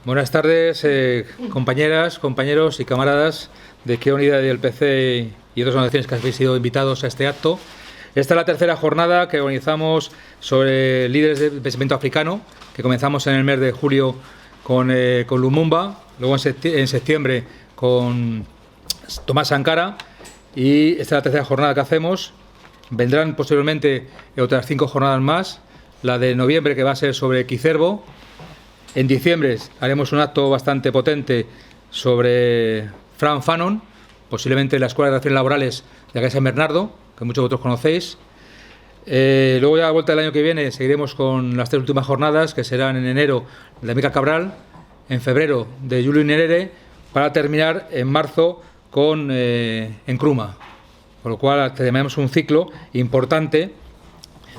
Buenas tardes, compañeras, compañeros y camaradas de Izquierda Unida y del PC y otras organizaciones que habéis sido invitados a este acto. Esta es la tercera jornada que organizamos sobre líderes del pensamiento africano, que comenzamos en el mes de julio con Lumumba, luego en septiembre con Thomas Sankara, y esta es la tercera jornada que hacemos. Vendrán posteriormente otras 5 jornadas más, la de noviembre, que va a ser sobre Kizerbo. En diciembre haremos un acto bastante potente sobre Frantz Fanon, posiblemente la Escuela de Relaciones Laborales de acá de San Bernardo, que muchos de vosotros conocéis. Luego, ya a la vuelta del año que viene, seguiremos con las 3 últimas jornadas, que serán en enero de Mica Cabral, en febrero de Julio Nyerere, para terminar en marzo con Nkrumah. Por lo cual tenemos un ciclo importante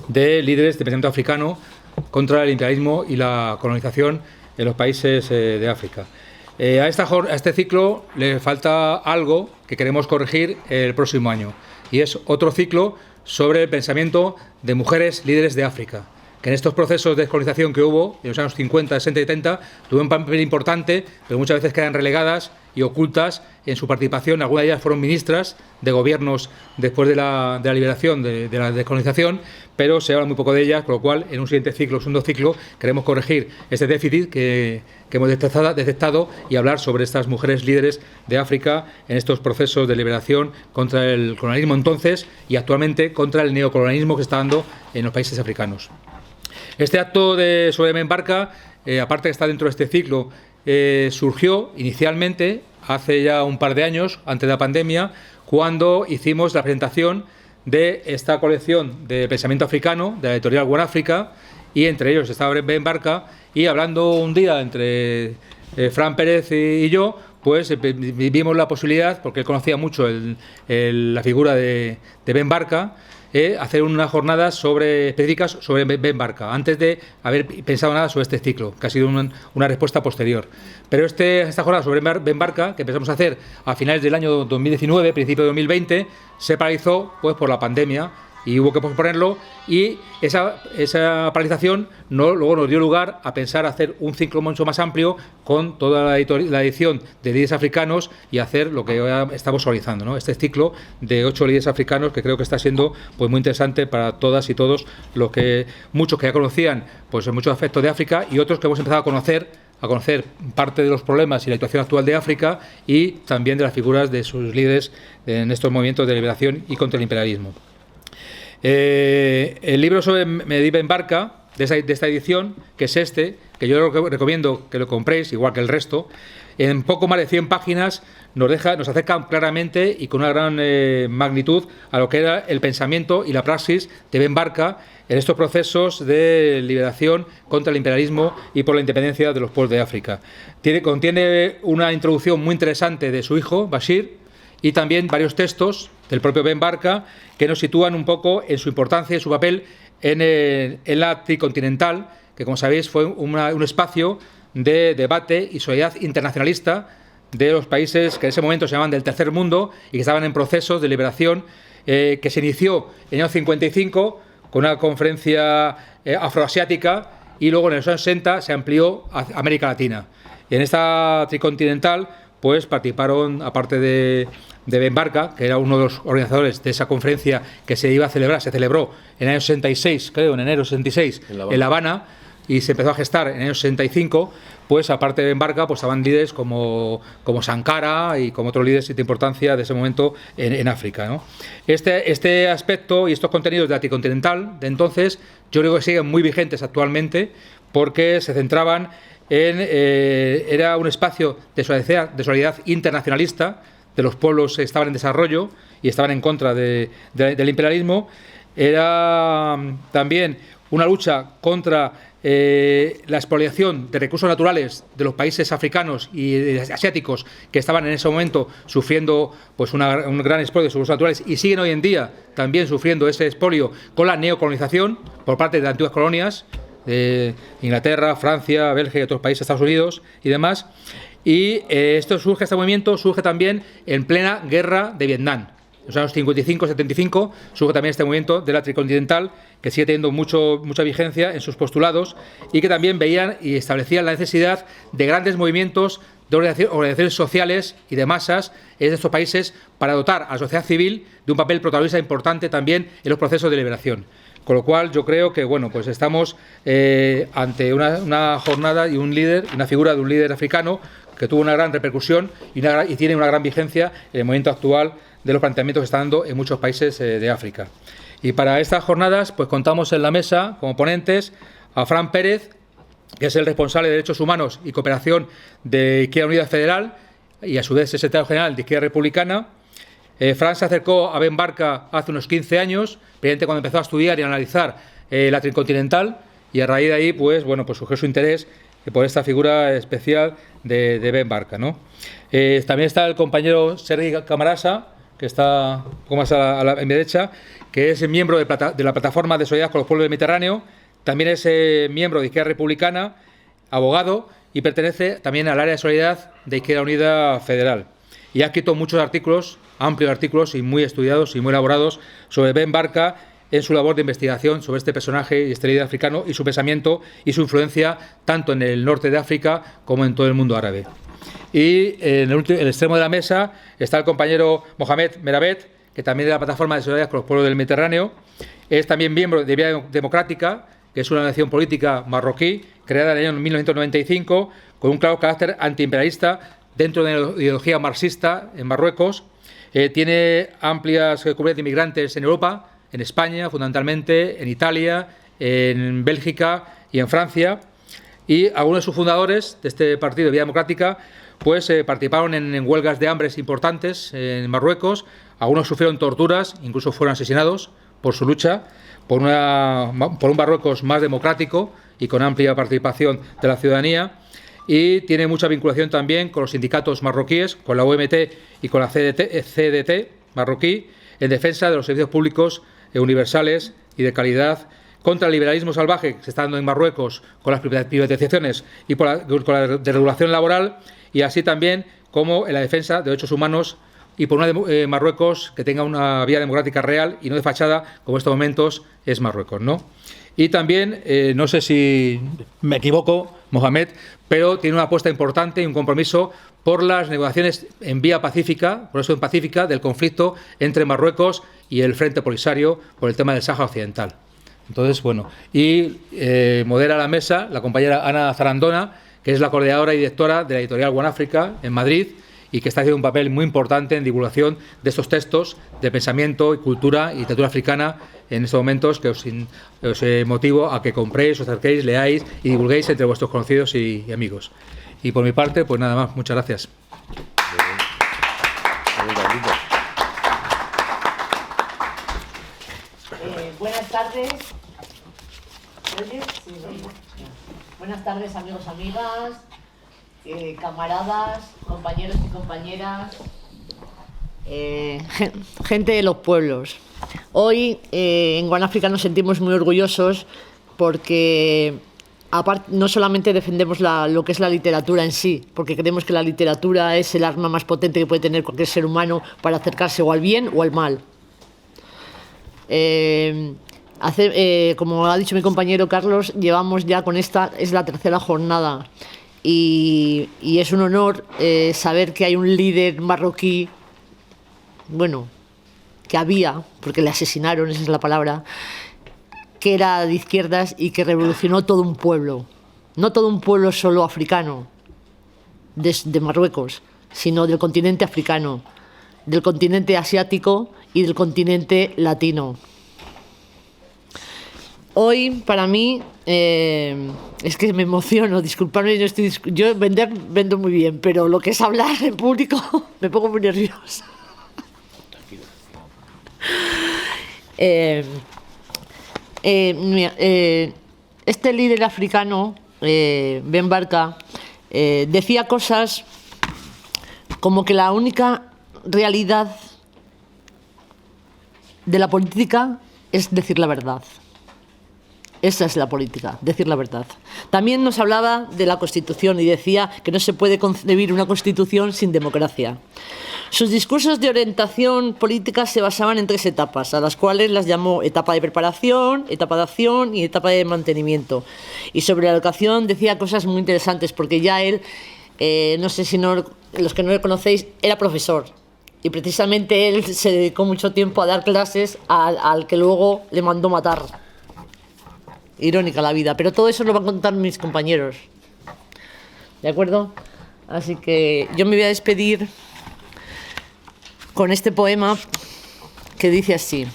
de líderes de pensamiento africano contra el imperialismo y la colonización en los países de África. A este ciclo le falta algo que queremos corregir el próximo año, y es otro ciclo sobre el pensamiento de mujeres líderes de África, que en estos procesos de descolonización que hubo en los años 50, 60 y 70 tuvieron un papel importante, pero muchas veces quedan relegadas y ocultas en su participación. Algunas de ellas fueron ministras de gobiernos después de la liberación, de la descolonización, pero se habla muy poco de ellas, con lo cual en un siguiente ciclo, segundo ciclo, queremos corregir este déficit que hemos detectado y hablar sobre estas mujeres líderes de África en estos procesos de liberación contra el colonialismo entonces y actualmente contra el neocolonialismo que está dando en los países africanos. Este acto sobre Benbarka, aparte que está dentro de este ciclo, surgió inicialmente hace ya un par de años, antes de la pandemia, cuando hicimos la presentación de esta colección de pensamiento africano de la editorial One Africa, y entre ellos estaba Benbarka, y hablando un día entre Fran Pérez y yo, pues vimos la posibilidad, porque él conocía mucho la figura de Benbarka, hacer unas jornadas específicas sobre Benbarka, antes de haber pensado nada sobre este ciclo, que ha sido una respuesta posterior. Pero esta jornada sobre Benbarka, que empezamos a hacer a finales del año 2019, principio de 2020, se paralizó pues por la pandemia, y hubo que posponerlo, y esa paralización luego nos dio lugar a pensar hacer un ciclo mucho más amplio con toda la edición de líderes africanos y hacer lo que ahora estamos organizando, ¿no? Este ciclo de 8 líderes africanos, que creo que está siendo pues muy interesante para todas y todos, muchos que ya conocían pues muchos aspectos de África, y otros que hemos empezado a conocer parte de los problemas y la situación actual de África, y también de las figuras de sus líderes en estos movimientos de liberación y contra el imperialismo. El libro sobre Benbarka, de esta edición, que es que yo recomiendo que lo compréis, igual que el resto, en poco más de 100 páginas nos acerca claramente y con una gran magnitud a lo que era el pensamiento y la praxis de Benbarka en estos procesos de liberación contra el imperialismo y por la independencia de los pueblos de África. Contiene una introducción muy interesante de su hijo, Bashir, y también varios textos del propio Benbarka que nos sitúan un poco en su importancia y su papel en la tricontinental, que, como sabéis, fue un espacio de debate y solidaridad internacionalista de los países que en ese momento se llamaban del tercer mundo y que estaban en procesos de liberación, que se inició en el año 55 con una conferencia afroasiática, y luego en los años 60 se amplió a América Latina. Y en esta tricontinental pues participaron, aparte de Benbarka, que era uno de los organizadores de esa conferencia que se celebró en el año 66, creo, en enero 66, en La Habana, y se empezó a gestar en el año 65, pues aparte de Benbarka, pues estaban líderes como Sankara y como otros líderes de importancia de ese momento en África, ¿no? Este aspecto y estos contenidos de la tricontinental de entonces, yo creo que siguen muy vigentes actualmente, porque se centraban era un espacio de solidaridad internacionalista de los pueblos que estaban en desarrollo y estaban en contra del imperialismo. Era también una lucha contra la expoliación de recursos naturales de los países africanos y asiáticos, que estaban en ese momento sufriendo pues un gran expolio de sus recursos naturales, y siguen hoy en día también sufriendo ese expolio con la neocolonización por parte de las antiguas colonias de Inglaterra, Francia, Bélgica y otros países, Estados Unidos y demás. Y este movimiento surge también en plena guerra de Vietnam, los años 55-75, surge también este movimiento de la tricontinental, que sigue teniendo mucha vigencia en sus postulados y que también veían y establecían la necesidad de grandes movimientos de organizaciones sociales y de masas en estos países para dotar a la sociedad civil de un papel protagonista importante también en los procesos de liberación. Con lo cual yo creo que bueno, pues estamos ante una jornada y una figura de un líder africano que tuvo una gran repercusión y tiene una gran vigencia en el momento actual de los planteamientos que está dando en muchos países de África. Y para estas jornadas pues contamos en la mesa como ponentes a Fran Pérez, que es el responsable de Derechos Humanos y Cooperación de Izquierda Unida Federal y a su vez secretario general de Izquierda Republicana. Fran se acercó a Ben Barka hace unos 15 años, precisamente cuando empezó a estudiar y a analizar la tricontinental, y a raíz de ahí pues surgió su interés por esta figura especial de Ben Barka, ¿no? También está el compañero Sergi Camarasa, que está un poco más a mi derecha, que es miembro de la Plataforma de Solidaridad con los Pueblos del Mediterráneo, también es miembro de Izquierda Republicana, abogado, y pertenece también al área de solidaridad de Izquierda Unida Federal. Y ha escrito muchos artículos, amplios artículos y muy estudiados y muy elaborados sobre Ben Barka en su labor de investigación sobre este personaje y este líder africano y su pensamiento y su influencia tanto en el norte de África como en todo el mundo árabe. Y en el extremo de la mesa está el compañero Mohamed Merabet, que también es de la Plataforma de Solidaridad con los Pueblos del Mediterráneo. Es también miembro de Vía Democrática, que es una organización política marroquí creada en el año 1995 con un claro carácter antiimperialista dentro de la ideología marxista en Marruecos. Tiene amplias comunidades de inmigrantes en Europa, en España fundamentalmente, en Italia, en Bélgica y en Francia. Y algunos de sus fundadores de este partido, Vía Democrática, pues participaron en huelgas de hambre importantes en Marruecos. Algunos sufrieron torturas, incluso fueron asesinados por su lucha por un Marruecos más democrático y con amplia participación de la ciudadanía. Y tiene mucha vinculación también con los sindicatos marroquíes, con la OMT y con la CDT marroquí, en defensa de los servicios públicos universales y de calidad, contra el liberalismo salvaje que se está dando en Marruecos con las privatizaciones y con la desregulación laboral, y así también como en la defensa de derechos humanos y por una Marruecos que tenga una vía democrática real y no de fachada, como en estos momentos es Marruecos, ¿no? Y también, no sé si me equivoco, Mohamed, pero tiene una apuesta importante y un compromiso por las negociaciones en vía pacífica, por eso en pacífica, del conflicto entre Marruecos y el Frente Polisario por el tema del Sáhara Occidental. Entonces, bueno, y modera la mesa la compañera Ana Zarandona, que es la coordinadora y directora de la editorial One Africa en Madrid, y que está haciendo un papel muy importante en divulgación de estos textos de pensamiento y cultura y literatura africana en estos momentos, que os motivo a que compréis, os acerquéis, leáis y divulguéis entre vuestros conocidos y amigos. Y por mi parte, pues nada más, muchas gracias. Buenas tardes. Buenas tardes, amigos, amigas, camaradas, compañeros y compañeras, gente de los pueblos. Hoy en One Africa nos sentimos muy orgullosos porque no solamente defendemos lo que es la literatura en sí, porque creemos que la literatura es el arma más potente que puede tener cualquier ser humano para acercarse o al bien o al mal. Como ha dicho mi compañero Carlos, llevamos ya con esta, es la tercera jornada, y es un honor saber que hay un líder marroquí, bueno, que había, porque le asesinaron, esa es la palabra, que era de izquierdas y que revolucionó todo un pueblo. No todo un pueblo solo africano, de Marruecos, sino del continente africano, del continente asiático y del continente latino. Hoy, para mí, es que me emociono, disculpadme, yo vendo muy bien, pero lo que es hablar en público me pongo muy nerviosa. Este líder africano, Ben Barka, decía cosas como que la única realidad de la política es decir la verdad. Esa es la política, decir la verdad. También nos hablaba de la Constitución y decía que no se puede concebir una Constitución sin democracia. Sus discursos de orientación política se basaban en 3 etapas, a las cuales las llamó etapa de preparación, etapa de acción y etapa de mantenimiento. Y sobre la educación decía cosas muy interesantes, porque ya él, no sé si los que no le conocéis, era profesor. Y precisamente él se dedicó mucho tiempo a dar clases al que luego le mandó matar. Irónica la vida, pero todo eso lo van a contar mis compañeros. ¿De acuerdo? Así que yo me voy a despedir con este poema que dice así.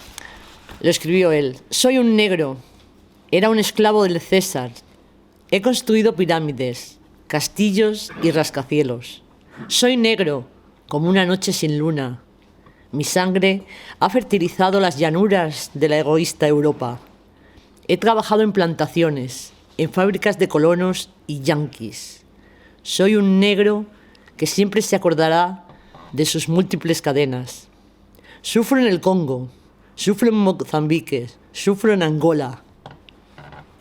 Lo escribió él. Soy un negro. Era un esclavo del César. He construido pirámides, castillos y rascacielos. Soy negro, como una noche sin luna. Mi sangre ha fertilizado las llanuras de la egoísta Europa. He trabajado en plantaciones, en fábricas de colonos y yanquis. Soy un negro que siempre se acordará de sus múltiples cadenas. Sufro en el Congo, sufro en Mozambique, sufro en Angola.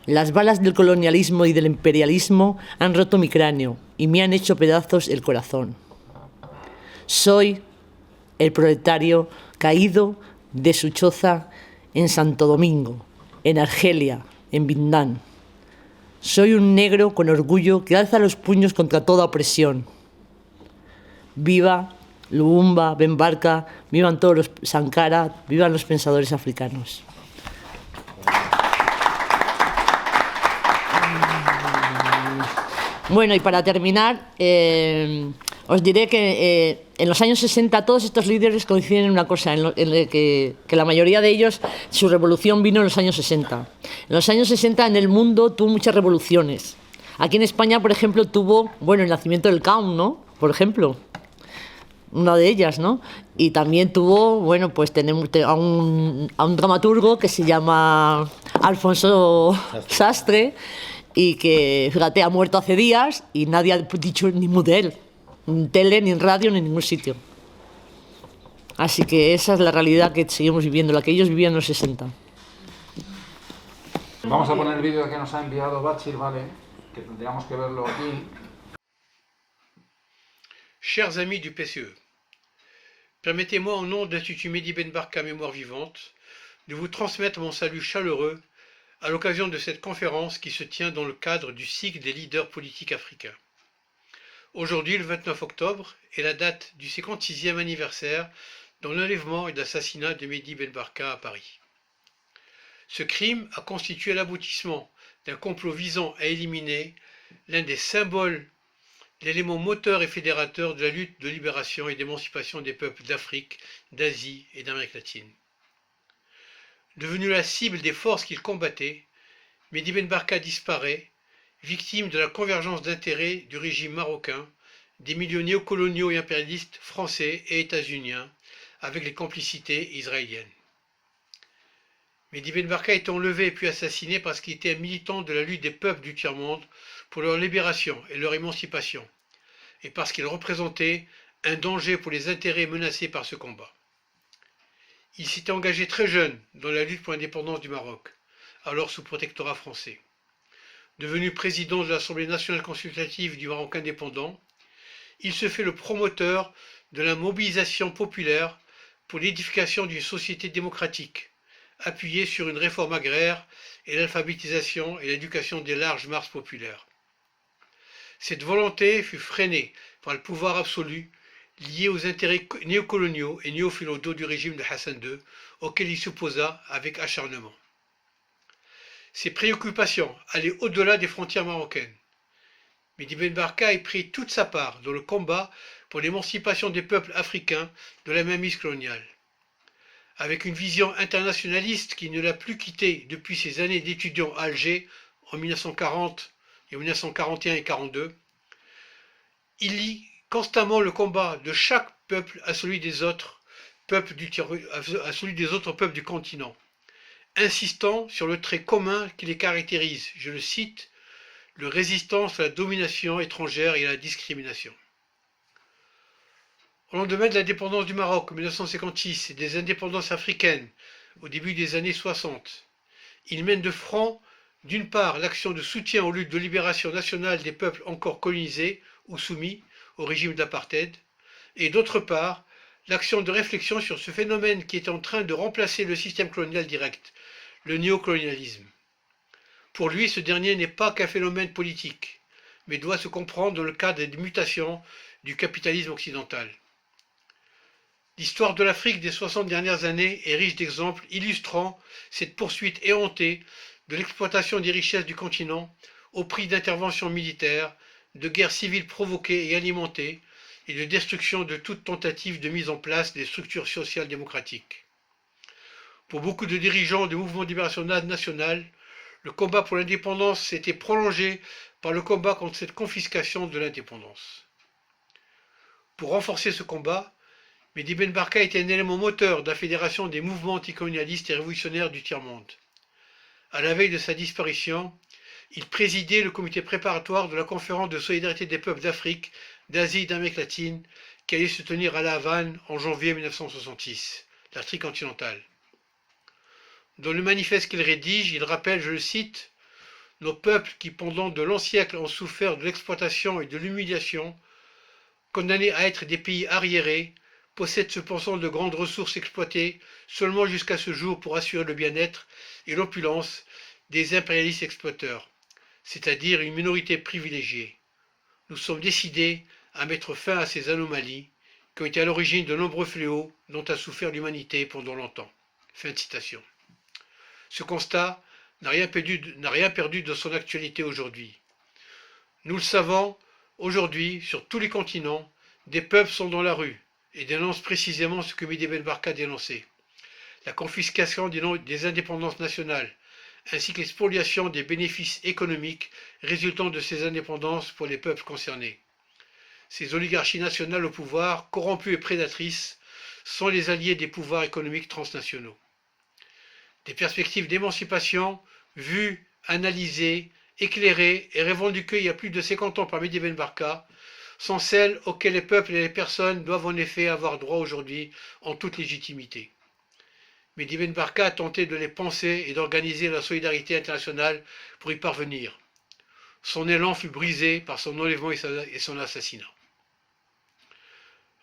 Las balas del colonialismo y del imperialismo han roto mi cráneo y me han hecho pedazos el corazón. Soy el proletario caído de su choza en Santo Domingo, en Argelia, en Vietnam. Soy un negro con orgullo que alza los puños contra toda opresión. Viva Lumumba, Bembarka, vivan todos los Sankara, vivan los pensadores africanos. Bueno, y para terminar, os diré que en los años 60 todos estos líderes coinciden en una cosa, que la mayoría de ellos, su revolución vino en los años 60. En los años 60 en el mundo tuvo muchas revoluciones. Aquí en España, por ejemplo, tuvo, el nacimiento del CAUN, ¿no? Por ejemplo, una de ellas, ¿no? Y también tuvo, pues tenemos a un dramaturgo que se llama Alfonso Sastre, y que, fíjate, ha muerto hace días y nadie ha dicho ni mu de él, ni en tele, ni en radio, ni en ningún sitio. Así que esa es la realidad que seguimos viviendo, la que ellos vivían en los 60. Vamos a poner el vídeo que nos ha enviado Bachir, ¿vale? Que tendríamos que verlo aquí. Chers amis du PCE, permettez-moi au nom de l'Institut Mehdi Ben Barka Mémoire Vivante de vous transmettre mon salut chaleureux à l'occasion de cette conférence qui se tient dans le cadre du cycle des leaders politiques africains. Aujourd'hui, le 29 octobre, est la date du 56e anniversaire de l'enlèvement et de l'assassinat de Mehdi Ben Barka à Paris. Ce crime a constitué l'aboutissement d'un complot visant à éliminer l'un des symboles, l'élément moteur et fédérateur de la lutte de libération et d'émancipation des peuples d'Afrique, d'Asie et d'Amérique latine. Devenu la cible des forces qu'il combattait, Mehdi Ben Barka disparaît, victime de la convergence d'intérêts du régime marocain, des milieux néocoloniaux et impérialistes français et états-uniens, avec les complicités israéliennes. Mehdi Ben Barka est enlevé puis assassiné parce qu'il était un militant de la lutte des peuples du tiers-monde pour leur libération et leur émancipation, et parce qu'il représentait un danger pour les intérêts menacés par ce combat. Il s'était engagé très jeune dans la lutte pour l'indépendance du Maroc, alors sous protectorat français. Devenu président de l'Assemblée nationale consultative du Maroc indépendant, il se fait le promoteur de la mobilisation populaire pour l'édification d'une société démocratique, appuyée sur une réforme agraire et l'alphabétisation et l'éducation des larges masses populaires. Cette volonté fut freinée par le pouvoir absolu lié aux intérêts néocoloniaux et néo-féodaux du régime de Hassan II, auquel il s'opposa avec acharnement. Ses préoccupations allaient au-delà des frontières marocaines. Mehdi Ben Barka a pris toute sa part dans le combat pour l'émancipation des peuples africains de la mainmise coloniale. Avec une vision internationaliste qui ne l'a plus quitté depuis ses années d'étudiant à Alger en 1940 et en 1941 et 1942, il lie constamment le combat de chaque peuple à celui des autres peuples du continent, insistant sur le trait commun qui les caractérise, je le cite, le résistance à la domination étrangère et à la discrimination. Au lendemain de l'indépendance du Maroc en 1956 et des indépendances africaines au début des années 60, il mène de front D'une part, l'action de soutien aux luttes de libération nationale des peuples encore colonisés ou soumis au régime d'apartheid, et d'autre part, l'action de réflexion sur ce phénomène qui est en train de remplacer le système colonial direct, le néocolonialisme. Pour lui, ce dernier n'est pas qu'un phénomène politique, mais doit se comprendre dans le cadre des mutations du capitalisme occidental. L'histoire de l'Afrique des 60 dernières années est riche d'exemples illustrant cette poursuite éhontée de l'exploitation des richesses du continent au prix d'interventions militaires, de guerres civiles provoquées et alimentées, et de destruction de toute tentative de mise en place des structures sociales démocratiques. Pour beaucoup de dirigeants du mouvement de libération nationale, le combat pour l'indépendance s'était prolongé par le combat contre cette confiscation de l'indépendance. Pour renforcer ce combat, Mehdi Ben Barka était un élément moteur de la fédération des mouvements anticolonialistes et révolutionnaires du tiers-monde. À la veille de sa disparition, il présidait le comité préparatoire de la conférence de solidarité des peuples d'Afrique, d'Asie et d'Amérique latine qui allait se tenir à La Havane en janvier 1966, l'Afrique continentale. Dans le manifeste qu'il rédige, il rappelle, je le cite, « Nos peuples qui pendant de longs siècles ont souffert de l'exploitation et de l'humiliation, condamnés à être des pays arriérés, possèdent cependant de grandes ressources exploitées seulement jusqu'à ce jour pour assurer le bien-être et l'opulence des impérialistes exploiteurs, c'est-à-dire une minorité privilégiée. Nous sommes décidés à mettre fin à ces anomalies qui ont été à l'origine de nombreux fléaux dont a souffert l'humanité pendant longtemps. » Fin de citation. Ce constat n'a rien perdu de son actualité aujourd'hui. Nous le savons, aujourd'hui, sur tous les continents, des peuples sont dans la rue et dénoncent précisément ce que Mehdi Ben Barka dénonçait. La confiscation des indépendances nationales, ainsi que l'expoliation des bénéfices économiques résultant de ces indépendances pour les peuples concernés. Ces oligarchies nationales au pouvoir, corrompues et prédatrices, sont les alliés des pouvoirs économiques transnationaux. Des perspectives d'émancipation, vues, analysées, éclairées et revendiquées il y a plus de 50 ans par Mehdi Ben Barka, sont celles auxquelles les peuples et les personnes doivent en effet avoir droit aujourd'hui en toute légitimité. Mehdi Ben Barka a tenté de les penser et d'organiser la solidarité internationale pour y parvenir. Son élan fut brisé par son enlèvement et son assassinat.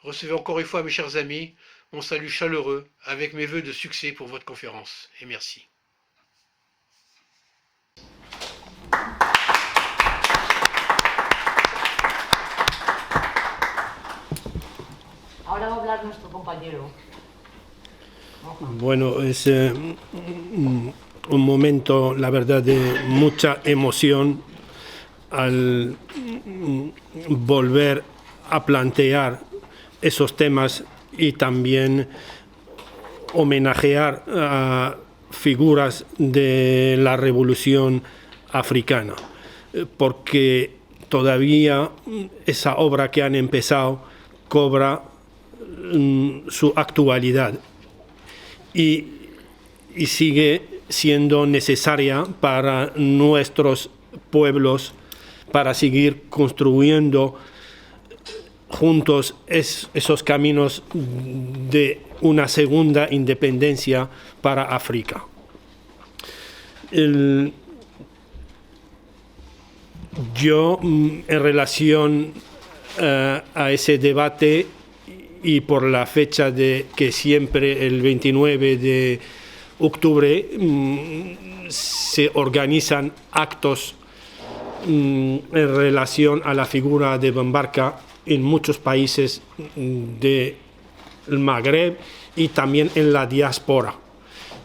Recevez encore une fois, mes chers amis, mon salut chaleureux avec mes vœux de succès pour votre conférence. Et merci. Ahora va a hablar nuestro compañero. Bueno, es un momento, la verdad, de mucha emoción al volver a plantear esos temas y también homenajear a figuras de la Revolución Africana, porque todavía esa obra que han empezado cobra su actualidad y sigue siendo necesaria para nuestros pueblos, para seguir construyendo juntos esos caminos de una segunda independencia para África. Yo, en relación a ese debate y por la fecha de que siempre el 29 de octubre se organizan actos en relación a la figura de Ben Barka en muchos países del Magreb y también en la diáspora.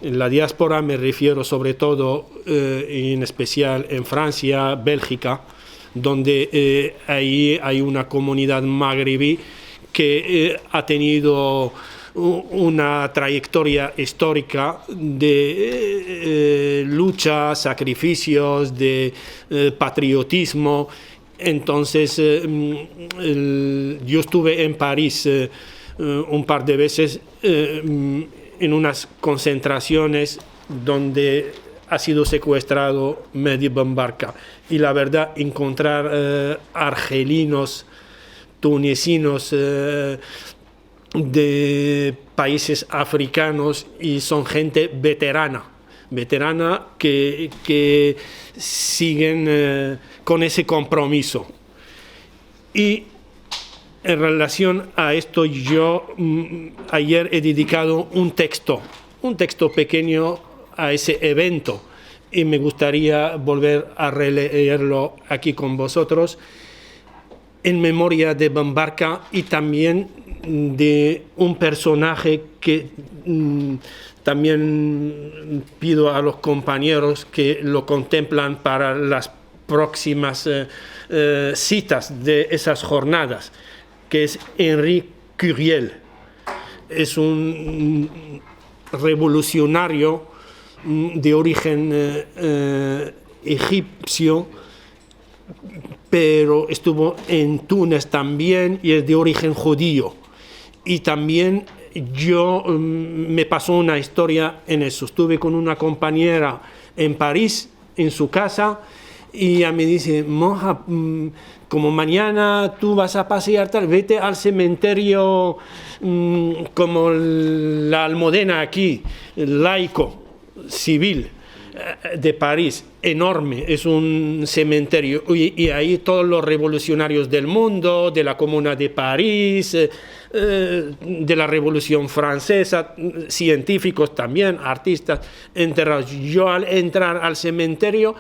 En la diáspora me refiero sobre todo, en especial en Francia, Bélgica, donde ahí hay una comunidad magrebí que ha tenido una trayectoria histórica de lucha, sacrificios, de patriotismo. Entonces, yo estuve en París un par de veces en unas concentraciones donde ha sido secuestrado Mehdi Ben Barka. Y la verdad, encontrar argelinos, tunecinos, de países africanos, y son gente veterana veterana que siguen con ese compromiso. Y en relación a esto, yo ayer he dedicado un texto pequeño a ese evento y me gustaría volver a releerlo aquí con vosotros en memoria de Bambarka y también de un personaje que también pido a los compañeros que lo contemplan para las próximas citas de esas jornadas, que es Henri Curiel. Es un revolucionario de origen egipcio, pero estuvo en Túnez también y es de origen judío. Y también me pasó una historia en eso. Estuve con una compañera en París, en su casa, y ella me dice: monja, como mañana tú vas a pasear, vete al cementerio como la Almudena aquí, laico, civil, de París, enorme, es un cementerio, y ahí todos los revolucionarios del mundo, de la Comuna de París, de la Revolución Francesa, científicos también, artistas enterrados. Yo al entrar al cementerio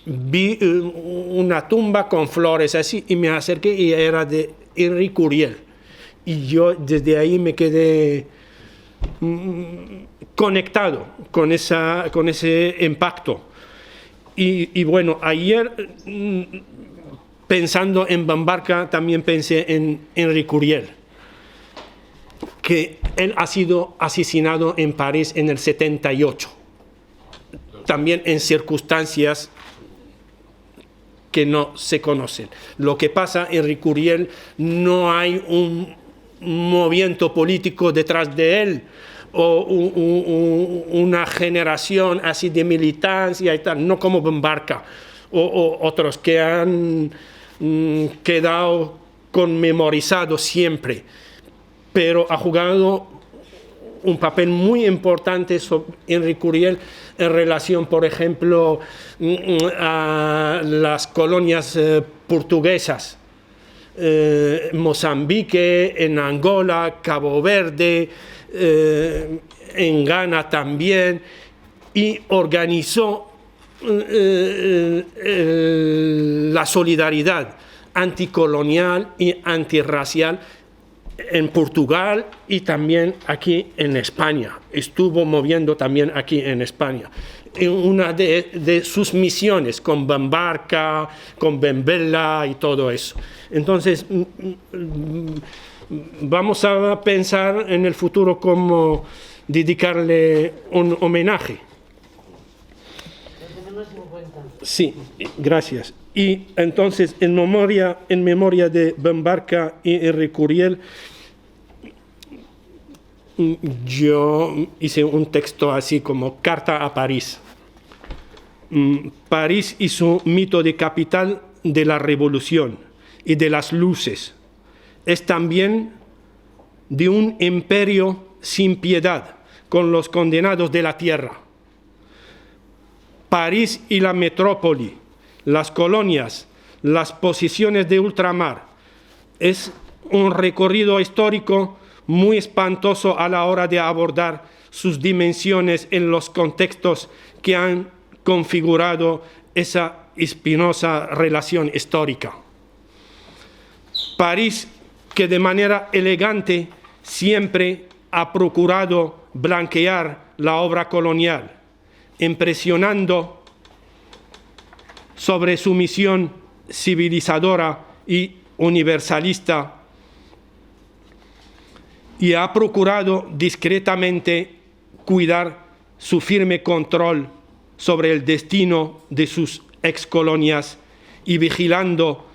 vi una tumba con flores así y me acerqué y era de Henri Curiel. Y yo desde ahí me quedé conectado con ese impacto. Y bueno, ayer pensando en Bambarka también pensé en Henri Curiel, que él ha sido asesinado en París en el 78, también en circunstancias que no se conocen. Lo que pasa en Henri Curiel, no hay un movimiento político detrás de él o una generación así de militancia y tal, no como Bambarka o otros que han quedado conmemorizados siempre, pero ha jugado un papel muy importante Henri Curiel en relación, por ejemplo, a las colonias portuguesas, Mozambique, en Angola, Cabo Verde, en Ghana también, y organizó la solidaridad anticolonial y antirracial en Portugal y también aquí en España. Estuvo moviendo también aquí en España. En una de sus misiones con Bambarka, con Benbella y todo eso. Entonces, vamos a pensar en el futuro cómo dedicarle un homenaje. Sí, gracias. Y entonces, en memoria de Bambarka y Henri Curiel, yo hice un texto así como Carta a París. París y su mito de capital de la revolución y de las luces. Es también de un imperio sin piedad con los condenados de la tierra. París y la metrópoli, las colonias, las posiciones de ultramar. Es un recorrido histórico muy espantoso a la hora de abordar sus dimensiones en los contextos que han configurado esa espinosa relación histórica. París, que de manera elegante siempre ha procurado blanquear la obra colonial, impresionando sobre su misión civilizadora y universalista, y ha procurado discretamente cuidar su firme control sobre el destino de sus excolonias y vigilando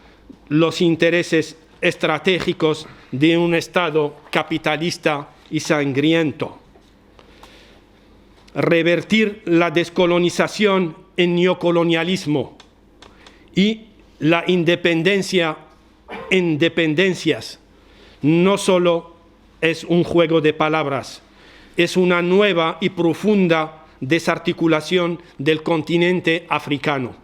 los intereses estratégicos de un Estado capitalista y sangriento. Revertir la descolonización en neocolonialismo y la independencia en dependencias no solo es un juego de palabras, es una nueva y profunda desarticulación del continente africano.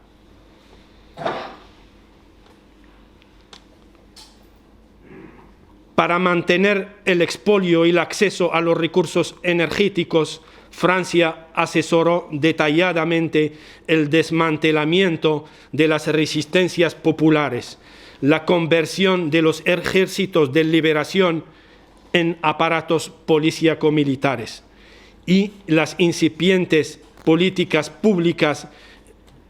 Para mantener el expolio y el acceso a los recursos energéticos, Francia asesoró detalladamente el desmantelamiento de las resistencias populares, la conversión de los ejércitos de liberación en aparatos policíaco-militares y las incipientes políticas públicas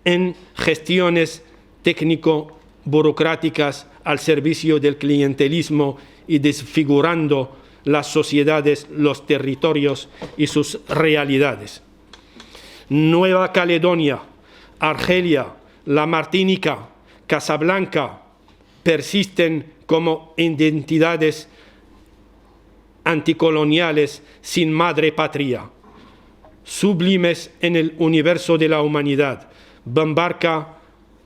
en gestiones técnico-burocráticas al servicio del clientelismo y desfigurando las sociedades, los territorios y sus realidades. Nueva Caledonia, Argelia, la Martinica, Casablanca persisten como identidades anticoloniales sin madre patria, sublimes en el universo de la humanidad. Bambarka,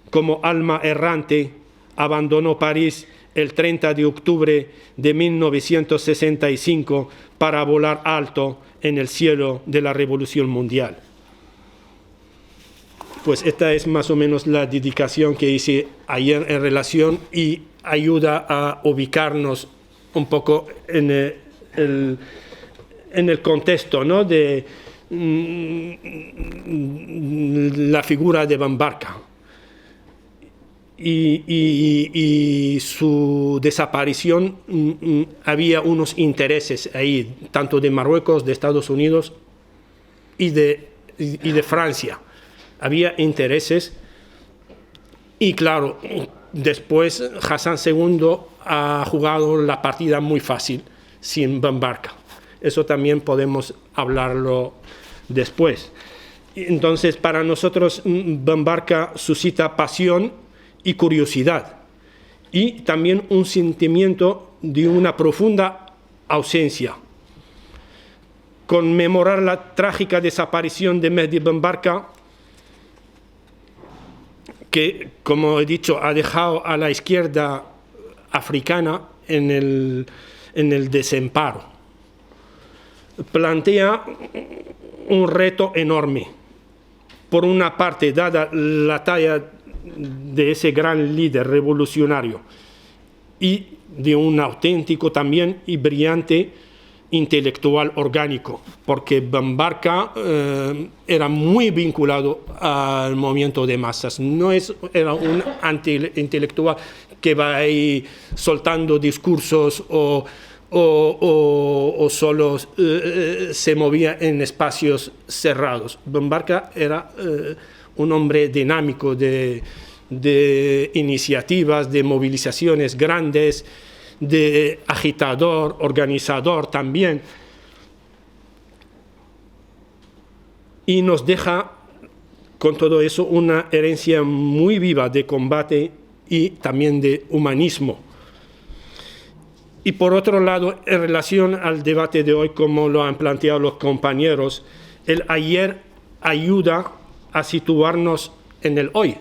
como alma errante, abandonó París el 30 de octubre de 1965 para volar alto en el cielo de la Revolución Mundial. Pues esta es más o menos la dedicación que hice ayer en relación y ayuda a ubicarnos un poco en el contexto, ¿no?, de la figura de Bambarka. Y su desaparición, había unos intereses ahí, tanto de Marruecos, de Estados Unidos y de Francia. Había intereses y claro, después Hassan II ha jugado la partida muy fácil sin Bambarka. Eso también podemos hablarlo después. Entonces, para nosotros Bambarka suscita pasión y curiosidad, y también un sentimiento de una profunda ausencia. Conmemorar la trágica desaparición de Mehdi Bambarka, que, como he dicho, ha dejado a la izquierda africana en el desamparo, plantea un reto enorme. Por una parte, dada la talla de ese gran líder revolucionario y de un auténtico también y brillante intelectual orgánico, porque Bambarka era muy vinculado al movimiento de masas. No era un intelectual que va ahí soltando discursos o solo se movía en espacios cerrados. Bambarka era un hombre dinámico de iniciativas, de movilizaciones grandes, de agitador, organizador también. Y nos deja con todo eso una herencia muy viva de combate y también de humanismo. Y por otro lado, en relación al debate de hoy, como lo han planteado los compañeros, el ayer ayuda a situarnos en el hoy.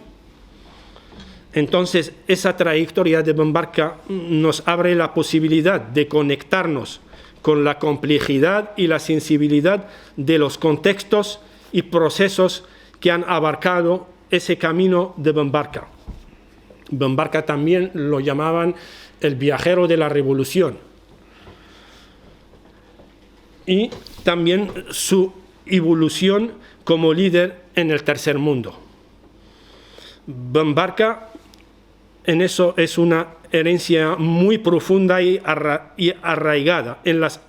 Entonces, esa trayectoria de Bambarka nos abre la posibilidad de conectarnos con la complejidad y la sensibilidad de los contextos y procesos que han abarcado ese camino de Bambarka. Bambarka también lo llamaban el viajero de la revolución. Y también su evolución como líder en el tercer mundo. Bambarka en eso es una herencia muy profunda y arraigada en las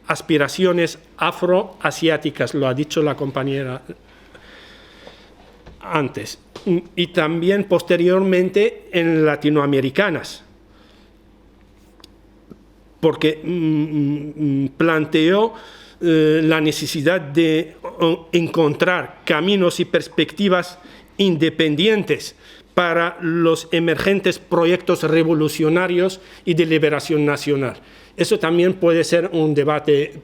aspiraciones afroasiáticas, lo ha dicho la compañera antes, y también posteriormente en latinoamericanas, porque planteó la necesidad de encontrar caminos y perspectivas independientes para los emergentes proyectos revolucionarios y de liberación nacional. Eso también puede ser un debate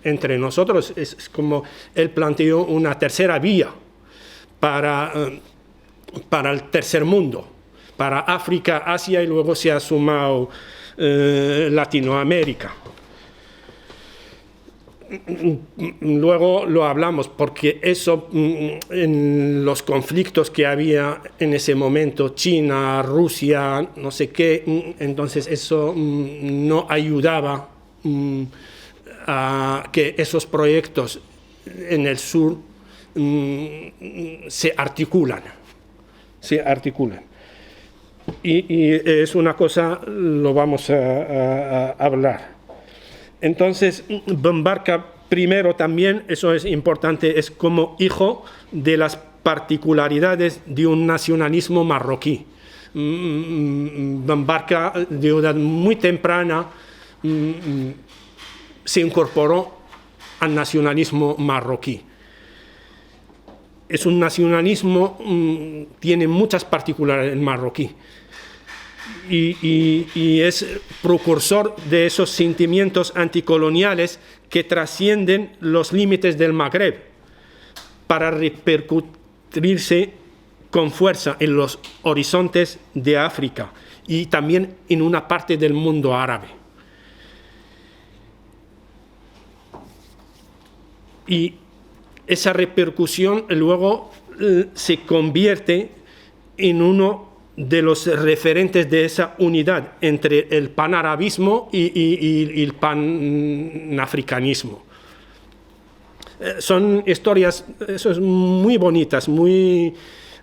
entre nosotros. Es como él planteó una tercera vía para el tercer mundo, para África, Asia y luego se ha sumado Latinoamérica. luego lo hablamos, porque eso, en los conflictos que había en ese momento, China, Rusia, no sé qué, entonces eso no ayudaba a que esos proyectos en el sur se articulan. Y es una cosa, lo vamos a hablar. Entonces, Ben Barka, primero también, eso es importante, es como hijo de las particularidades de un nacionalismo marroquí. Ben Barka, de edad muy temprana, se incorporó al nacionalismo marroquí. Es un nacionalismo, tiene muchas particularidades marroquí. Y es precursor de esos sentimientos anticoloniales que trascienden los límites del Magreb para repercutirse con fuerza en los horizontes de África y también en una parte del mundo árabe. Y esa repercusión luego se convierte en uno de los referentes de esa unidad entre el panarabismo y el panafricanismo. Son historias muy bonitas, muy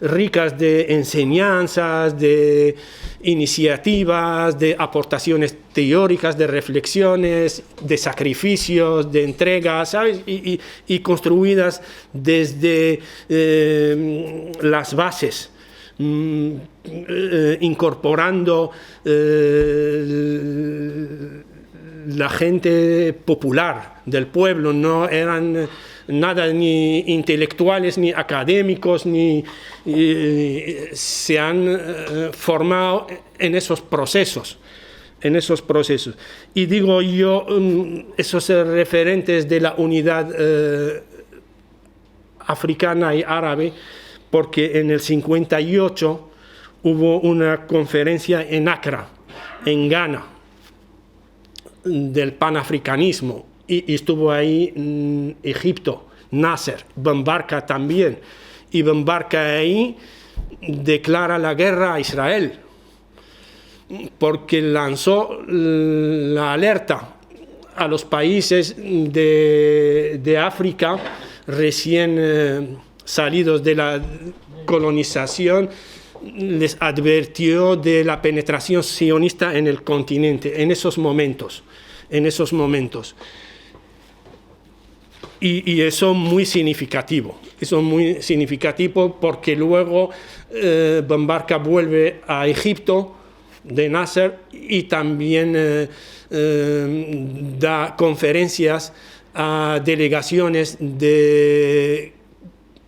ricas de enseñanzas, de iniciativas, de aportaciones teóricas, de reflexiones, de sacrificios, de entregas, ¿sabes? Y construidas desde las bases, incorporando la gente popular del pueblo. No eran nada ni intelectuales ni académicos, se han formado en esos procesos. Y digo yo, esos referentes de la unidad africana y árabe, porque en el 58 hubo una conferencia en Accra, en Ghana, del panafricanismo, y estuvo ahí Egipto, Nasser, Ben Barka también, y Ben Barka ahí declara la guerra a Israel, porque lanzó la alerta a los países de África recién salidos de la colonización, les advirtió de la penetración sionista en el continente, en esos momentos. Y eso muy significativo. Porque luego Ben Barka vuelve a Egipto de Nasser y también da conferencias a delegaciones de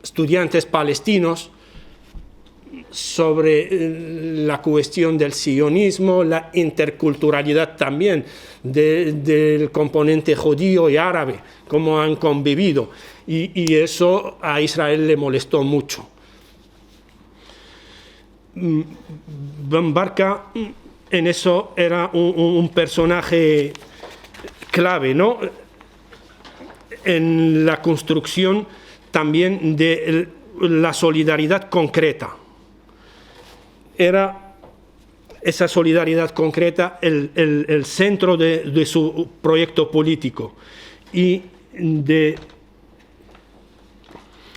estudiantes palestinos sobre la cuestión del sionismo, la interculturalidad también del componente judío y árabe, cómo han convivido, y eso a Israel le molestó mucho. Ben Barka en eso era un personaje clave, ¿no? En la construcción también de la solidaridad concreta. Era esa solidaridad concreta el centro de su proyecto político y de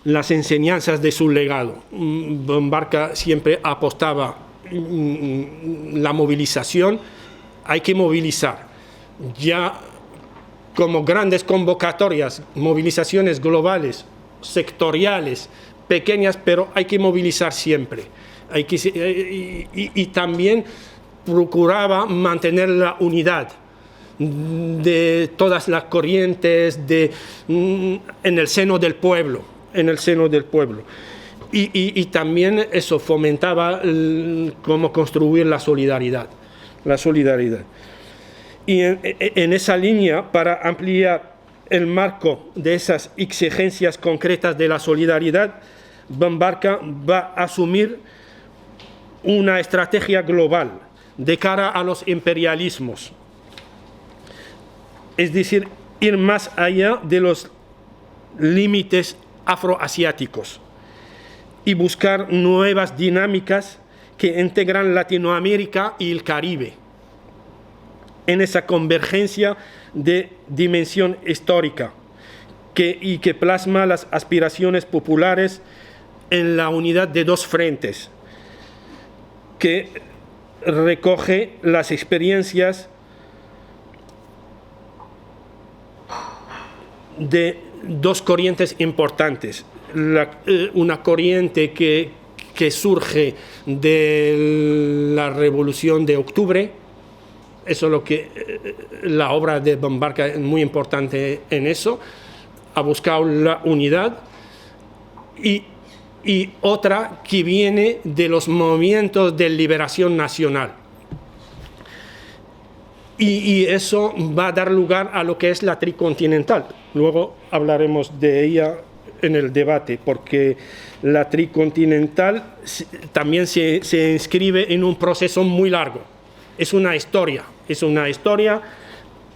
las enseñanzas de su legado. Ben Barka siempre apostaba la movilización. Hay que movilizar. Ya como grandes convocatorias, movilizaciones globales, sectoriales, pequeñas, pero hay que movilizar siempre. Y también procuraba mantener la unidad de todas las corrientes en el seno del pueblo. Y también eso fomentaba cómo construir la solidaridad. Y en esa línea, para ampliar el marco de esas exigencias concretas de la solidaridad, Ben Barka va a asumir una estrategia global de cara a los imperialismos. Es decir, ir más allá de los límites afroasiáticos y buscar nuevas dinámicas que integran Latinoamérica y el Caribe en esa convergencia de dimensión histórica y que plasma las aspiraciones populares en la unidad de dos frentes, que recoge las experiencias de dos corrientes importantes. Una corriente que surge de la Revolución de Octubre, eso es lo que la obra de Bombarca es muy importante en eso, ha buscado la unidad, y otra que viene de los movimientos de liberación nacional. Y eso va a dar lugar a lo que es la tricontinental. Luego hablaremos de ella en el debate, porque la tricontinental también se inscribe en un proceso muy largo. Es una historia,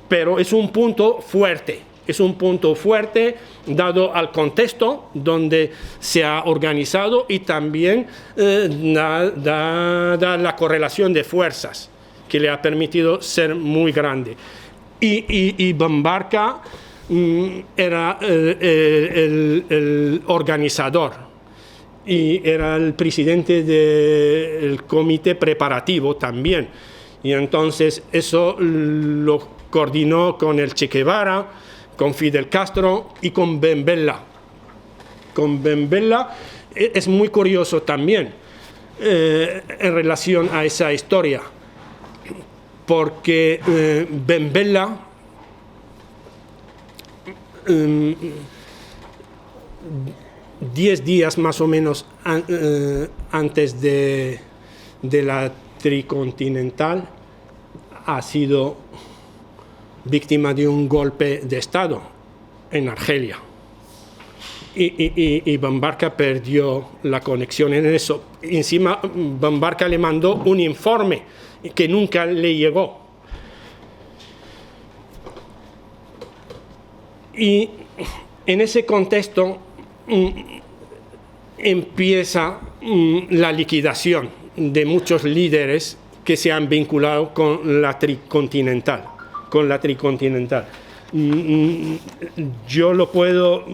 pero es un punto fuerte. Es un punto fuerte dado al contexto donde se ha organizado y también da la correlación de fuerzas que le ha permitido ser muy grande. Y Bombarca era el organizador y era el presidente del comité preparativo también. Y entonces eso lo coordinó con el Che Guevara, con Fidel Castro y con Ben Bella. Con Ben Bella es muy curioso también en relación a esa historia, porque Ben Bella 10 días más o menos antes de la tricontinental ha sido víctima de un golpe de Estado en Argelia. Y Bombarca perdió la conexión en eso. Encima, Bombarca le mandó un informe que nunca le llegó. Y en ese contexto empieza la liquidación de muchos líderes que se han vinculado con la tricontinental. Yo lo puedo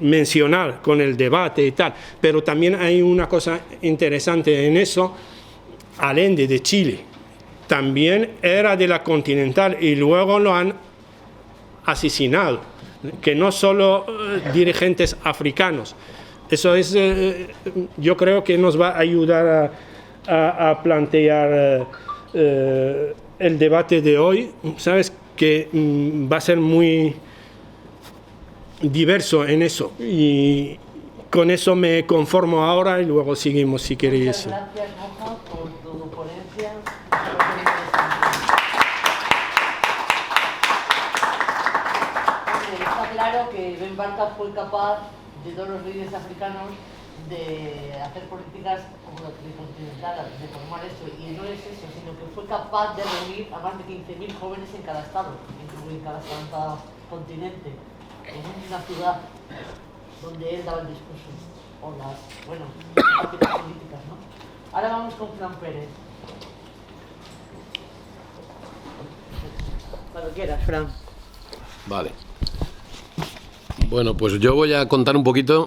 mencionar con el debate y tal, pero también hay una cosa interesante en eso. Allende de Chile también era de la continental y luego lo han asesinado, que no solo dirigentes africanos. Eso es, yo creo que nos va a ayudar a plantear el debate de hoy. Sabes que va a ser muy diverso en eso, y con eso me conformo ahora y luego seguimos si queréis. Muchas gracias, Moja, por tu ponencia. Está claro que Bombarca fue capaz de todos los líderes africanos de hacer políticas como la tricontinental, de formar eso, y no es eso, sino que fue capaz de reunir a más de 15.000 jóvenes en cada estado, en cada continente, en una ciudad donde él daba el discurso, o las, bueno, prácticas políticas, ¿no? Ahora vamos con Fran Pérez. Cuando quieras, Fran. Vale. Bueno, pues yo voy a contar un poco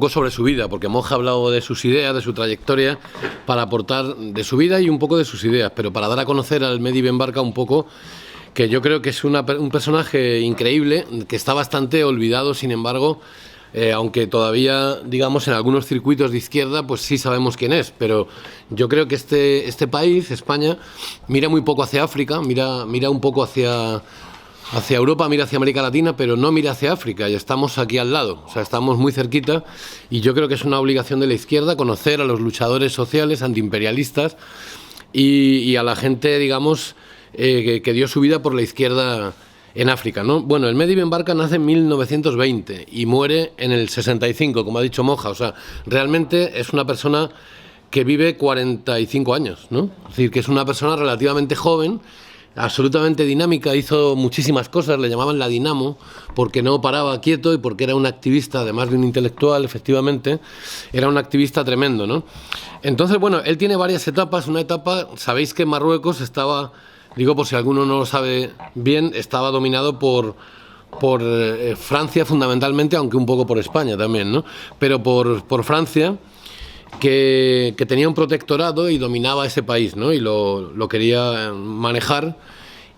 sobre su vida, porque Moja ha hablado de sus ideas, de su trayectoria, para aportar de su vida y un poco de sus ideas, pero para dar a conocer al Mehdi Bombarca un poco, que yo creo que es un personaje increíble, que está bastante olvidado, sin embargo, aunque todavía, digamos, en algunos circuitos de izquierda, pues sí sabemos quién es, pero yo creo que este país, España, mira muy poco hacia África, mira un poco hacia Europa, mira hacia América Latina, pero no mira hacia África, y estamos aquí al lado, o sea, estamos muy cerquita, y yo creo que es una obligación de la izquierda conocer a los luchadores sociales antiimperialistas y a la gente, digamos, que dio su vida por la izquierda en África, ¿no? Bueno, el Mehdi Bombarca nace en 1920 y muere en el 65, como ha dicho Moja, o sea, realmente es una persona que vive 45 años, ¿no? Es decir, que es una persona relativamente joven, absolutamente dinámica, hizo muchísimas cosas, le llamaban la Dinamo, porque no paraba quieto y porque era un activista, además de un intelectual, efectivamente, era un activista tremendo, ¿no? Entonces, bueno, él tiene varias etapas. Una etapa, sabéis que Marruecos estaba, digo por si alguno no lo sabe bien, estaba dominado por Francia fundamentalmente, aunque un poco por España también, ¿no? Pero por Francia, que tenía un protectorado y dominaba ese país, ¿no? Y lo quería manejar.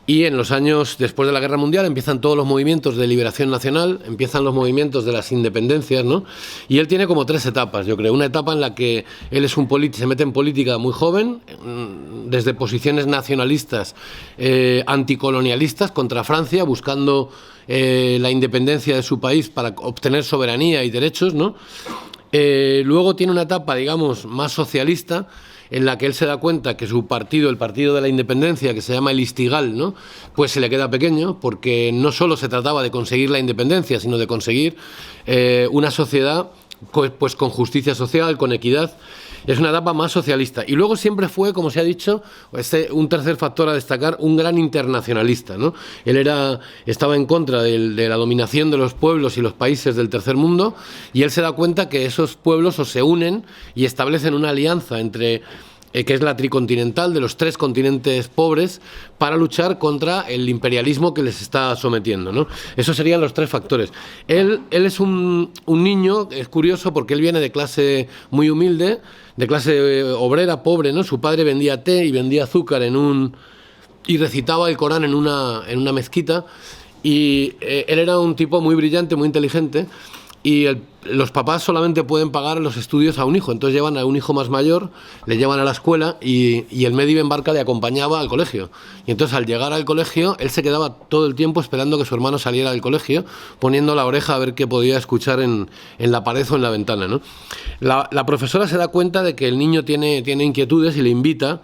Y en los años después de la Guerra Mundial empiezan todos los movimientos de liberación nacional, empiezan los movimientos de las independencias, ¿no? Y él tiene como 3 etapas, yo creo. Una etapa en la que él es se mete en política muy joven, desde posiciones nacionalistas, anticolonialistas contra Francia, buscando la independencia de su país para obtener soberanía y derechos, ¿no? Luego tiene una etapa, digamos, más socialista, en la que él se da cuenta que su partido, el Partido de la Independencia, que se llama el Istigal, ¿no? Pues se le queda pequeño, porque no solo se trataba de conseguir la independencia, sino de conseguir una sociedad pues con justicia social, con equidad. Es una etapa más socialista. Y luego siempre fue, como se ha dicho, un tercer factor a destacar, un gran internacionalista, ¿no? Él estaba en contra de la dominación de los pueblos y los países del tercer mundo, y él se da cuenta que esos pueblos se unen y establecen una alianza entre que es la tricontinental de los 3 continentes pobres, para luchar contra el imperialismo que les está sometiendo, ¿no? Esos serían los 3 factores. Él es un niño, es curioso porque él viene de clase muy humilde, de clase obrera, pobre, ¿no? Su padre vendía té y vendía azúcar y recitaba el Corán en una mezquita, y él era un tipo muy brillante, muy inteligente, y los papás solamente pueden pagar los estudios a un hijo, entonces llevan a un hijo más mayor, le llevan a la escuela, y el Mehdi Ben Barka le acompañaba al colegio. Y entonces, al llegar al colegio, él se quedaba todo el tiempo esperando que su hermano saliera del colegio, poniendo la oreja a ver qué podía escuchar en la pared o en la ventana, ¿no? La profesora se da cuenta de que el niño tiene inquietudes y le invita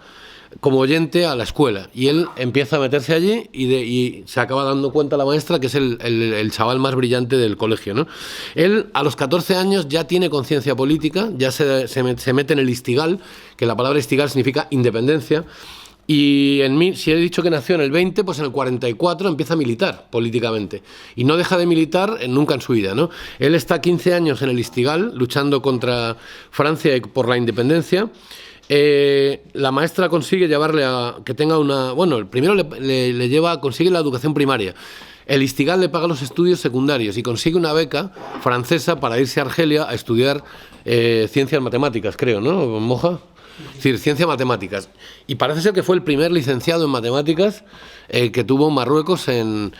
como oyente a la escuela, y él empieza a meterse allí y se acaba dando cuenta la maestra que es el chaval más brillante del colegio, ¿no? Él a los 14 años ya tiene conciencia política, ya se mete en el Istigal, que la palabra Istigal significa independencia, y si he dicho que nació en el 20, pues en el 44 empieza a militar políticamente, y no deja de militar nunca en su vida, ¿no? Él está 15 años en el Istigal luchando contra Francia y por la independencia. La maestra consigue llevarle a que tenga primero consigue la educación primaria. El Istigal le paga los estudios secundarios y consigue una beca francesa para irse a Argelia a estudiar ciencias matemáticas, creo, ¿no, Moja? Es decir, ciencias matemáticas. Y parece ser que fue el primer licenciado en matemáticas que tuvo Marruecos en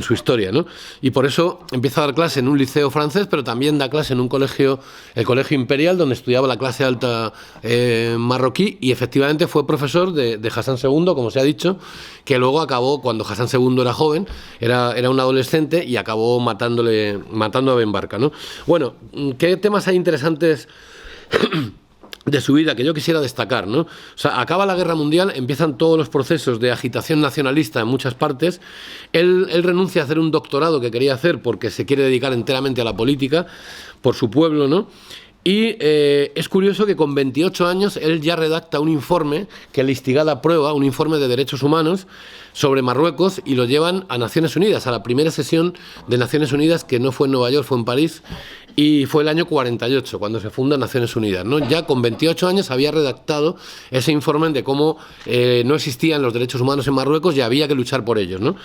su historia, ¿no? Y por eso empieza a dar clase en un liceo francés, pero también da clase en el Colegio Imperial, donde estudiaba la clase alta marroquí, y efectivamente fue profesor de Hassan II, como se ha dicho, que luego acabó, cuando Hassan II era joven, era un adolescente, y acabó matando a Ben Barka, ¿no? Bueno, ¿qué temas hay interesantes de su vida que yo quisiera destacar, ¿no? O sea, acaba la Guerra Mundial, empiezan todos los procesos de agitación nacionalista en muchas partes. Él renuncia a hacer un doctorado que quería hacer porque se quiere dedicar enteramente a la política por su pueblo, ¿no? Y es curioso que con 28 años él ya redacta un informe que el Istigal aprueba, un informe de derechos humanos sobre Marruecos, y lo llevan a Naciones Unidas, a la primera sesión de Naciones Unidas, que no fue en Nueva York, fue en París, y fue el año 48 cuando se funda Naciones Unidas, ¿no? Ya con 28 años había redactado ese informe de cómo no existían los derechos humanos en Marruecos y había que luchar por ellos, ¿no?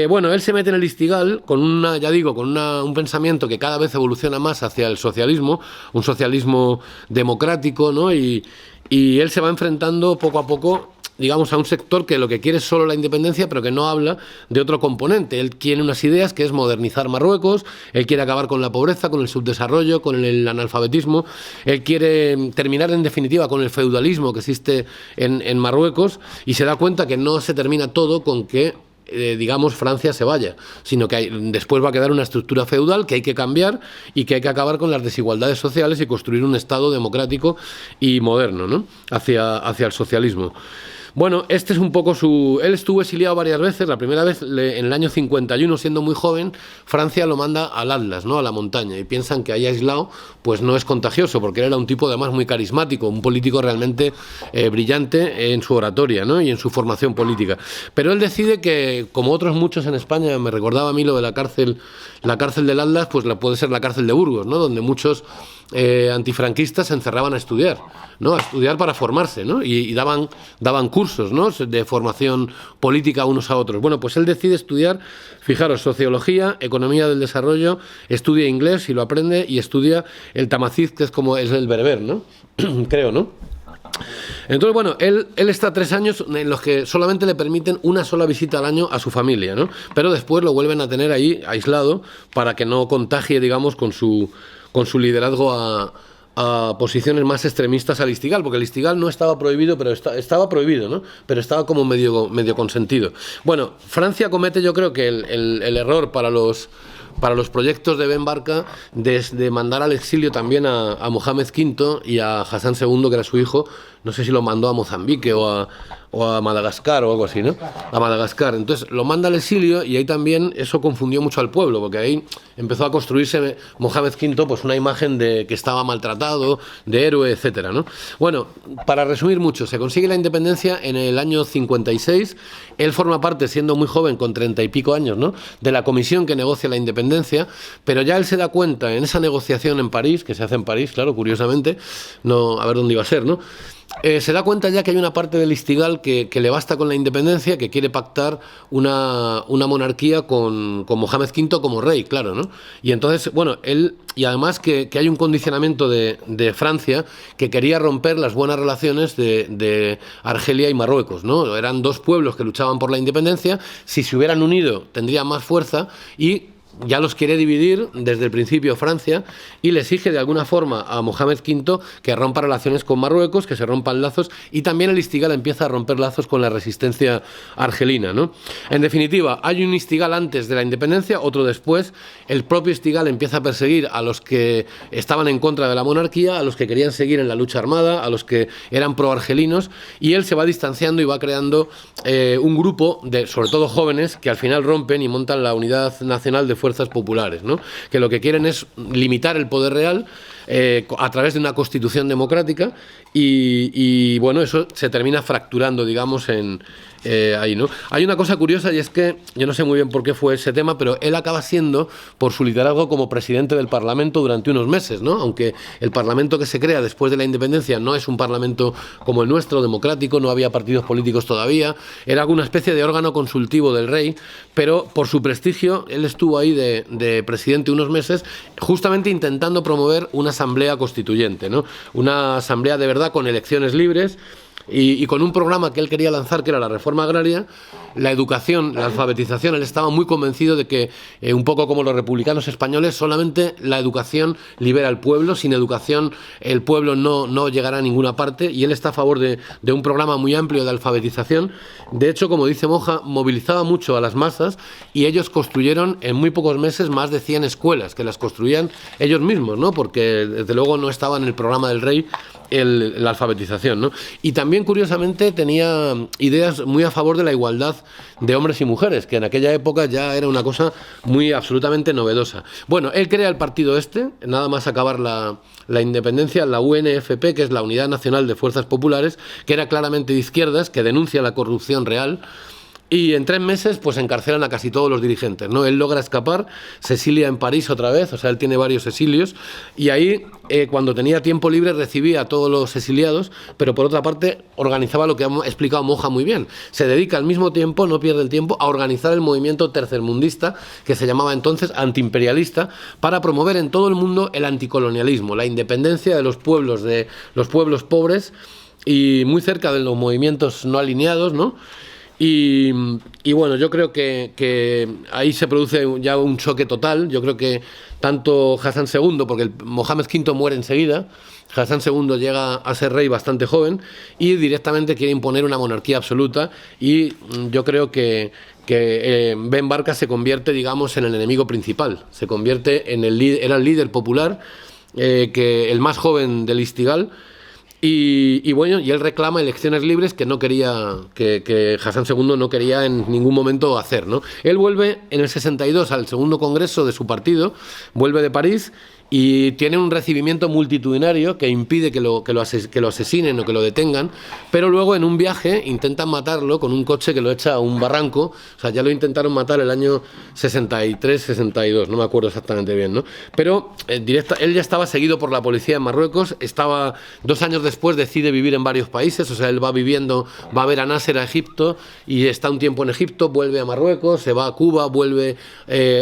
Bueno, él se mete en el Istigal con un pensamiento que cada vez evoluciona más hacia el socialismo, un socialismo democrático, ¿no? Y él se va enfrentando poco a poco, digamos, a un sector que lo que quiere es solo la independencia, pero que no habla de otro componente. Él tiene unas ideas que es modernizar Marruecos, él quiere acabar con la pobreza, con el subdesarrollo, con el analfabetismo, él quiere terminar en definitiva con el feudalismo que existe en Marruecos, y se da cuenta que no se termina todo con que digamos, Francia se vaya, sino que después va a quedar una estructura feudal que hay que cambiar y que hay que acabar con las desigualdades sociales y construir un Estado democrático y moderno, ¿no? hacia el socialismo. Bueno, este es un poco su... Él estuvo exiliado varias veces. La primera vez, en el año 51, siendo muy joven, Francia lo manda al Atlas, ¿no? A la montaña, y piensan que ahí aislado pues no es contagioso, porque él era un tipo además muy carismático, un político realmente brillante en su oratoria, ¿no? Y en su formación política. Pero él decide que, como otros muchos en España, me recordaba a mí lo de la cárcel del Atlas, pues puede ser la cárcel de Burgos, ¿no? Donde muchos antifranquistas se encerraban a estudiar, ¿no? A estudiar para formarse, ¿no? Y daban cursos, ¿no? De formación política unos a otros. Bueno, pues él decide estudiar, fijaros, sociología, economía del desarrollo, estudia inglés y lo aprende, y estudia el tamazight, que es el berber, ¿no? Creo, ¿no? Entonces, bueno, él está 3 años en los que solamente le permiten una sola visita al año a su familia, ¿no? Pero después lo vuelven a tener ahí aislado para que no contagie, digamos, con su liderazgo a posiciones más extremistas al Istigal, porque el Istigal no estaba prohibido, pero estaba prohibido, ¿no? Pero estaba como medio consentido. Bueno, Francia comete, yo creo que el error para los proyectos de Ben Barka de mandar al exilio también a Mohamed V y a Hassan II, que era su hijo. No sé si lo mandó a Mozambique o a Madagascar o algo así, ¿no? A Madagascar. Entonces lo manda al exilio, y ahí también eso confundió mucho al pueblo, porque ahí empezó a construirse Mohamed V pues una imagen de que estaba maltratado, de héroe, etcétera, ¿no? Bueno, para resumir mucho, se consigue la independencia en el año 56. Él forma parte, siendo muy joven, con 30 y pico años, ¿no? De la comisión que negocia la independencia, pero ya él se da cuenta en esa negociación en París, que se hace en París, claro, curiosamente, no, a ver dónde iba a ser, ¿no? Se da cuenta ya que hay una parte del Istigal que le basta con la independencia, que quiere pactar una monarquía con Mohamed V como rey, claro, ¿no? Y entonces, bueno, y además que hay un condicionamiento de Francia, que quería romper las buenas relaciones de Argelia y Marruecos, ¿no? Eran 2 pueblos que luchaban por la independencia. Si se hubieran unido tendrían más fuerza, y ya los quiere dividir desde el principio Francia, y le exige de alguna forma a Mohamed V que rompa relaciones con Marruecos, que se rompan lazos, y también el Istigal empieza a romper lazos con la resistencia argelina, ¿no? En definitiva, hay un Istigal antes de la independencia, otro después. El propio Istigal empieza a perseguir a los que estaban en contra de la monarquía, a los que querían seguir en la lucha armada, a los que eran pro-argelinos, y él se va distanciando y va creando un grupo de, sobre todo jóvenes, que al final rompen y montan la Unidad Nacional de Fuerzas Populares, ¿no? Que lo que quieren es limitar el poder real a través de una constitución democrática, y bueno, eso se termina fracturando, digamos, ahí, ¿no? Hay una cosa curiosa, y es que yo no sé muy bien por qué fue ese tema, pero él acaba siendo, por su liderazgo como presidente del Parlamento durante unos meses, ¿no? Aunque el Parlamento que se crea después de la independencia no es un Parlamento como el nuestro, democrático, no había partidos políticos todavía, era alguna especie de órgano consultivo del rey, pero por su prestigio él estuvo ahí de presidente unos meses, justamente intentando promover una asamblea constituyente, ¿no? Una asamblea de verdad con elecciones libres, y con un programa que él quería lanzar, que era la reforma agraria, la educación, la alfabetización. Él estaba muy convencido de que, un poco como los republicanos españoles, solamente la educación libera al pueblo. Sin educación el pueblo no llegará a ninguna parte, y él está a favor de un programa muy amplio de alfabetización. De hecho, como dice Moja, movilizaba mucho a las masas, y ellos construyeron en muy pocos meses más de 100 escuelas, que las construían ellos mismos, ¿no? Porque desde luego no estaba en el programa del rey la alfabetización, ¿no? Y también, curiosamente, tenía ideas muy a favor de la igualdad de hombres y mujeres, que en aquella época ya era una cosa muy absolutamente novedosa. Bueno, él crea el partido nada más acabar la independencia, la UNFP, que es la Unidad Nacional de Fuerzas Populares, que era claramente de izquierdas, que denuncia la corrupción real. Y en 3 meses pues encarcelan a casi todos los dirigentes, ¿no? Él logra escapar, se exilia en París otra vez, o sea, él tiene varios exilios, y ahí cuando tenía tiempo libre recibía a todos los exiliados, pero por otra parte organizaba lo que ha explicado Moja muy bien. Se dedica al mismo tiempo, no pierde el tiempo, a organizar el movimiento tercermundista, que se llamaba entonces antiimperialista, para promover en todo el mundo el anticolonialismo, la independencia de los pueblos pobres, y muy cerca de los movimientos no alineados, ¿no? Y bueno, yo creo que ahí se produce ya un choque total. Yo creo que tanto Hassan II, porque Mohamed V muere enseguida, Hassan II llega a ser rey bastante joven y directamente quiere imponer una monarquía absoluta, y yo creo que Ben Barka se convierte, digamos, en el enemigo principal, se convierte era el líder popular, que el más joven del Istigal. Y bueno, y él reclama elecciones libres que no quería, que Hassan II no quería en ningún momento hacer, ¿no? Él vuelve en el 62 al segundo congreso de su partido, vuelve de París y tiene un recibimiento multitudinario que impide que lo asesinen o que lo detengan, pero luego en un viaje intentan matarlo con un coche que lo echa a un barranco. O sea, ya lo intentaron matar el año 63, 62, no me acuerdo exactamente bien, ¿no? Pero él ya estaba seguido por la policía en Marruecos, 2 años después decide vivir en varios países, o sea, él va a ver a Nasser a Egipto y está un tiempo en Egipto, vuelve a Marruecos, se va a Cuba, vuelve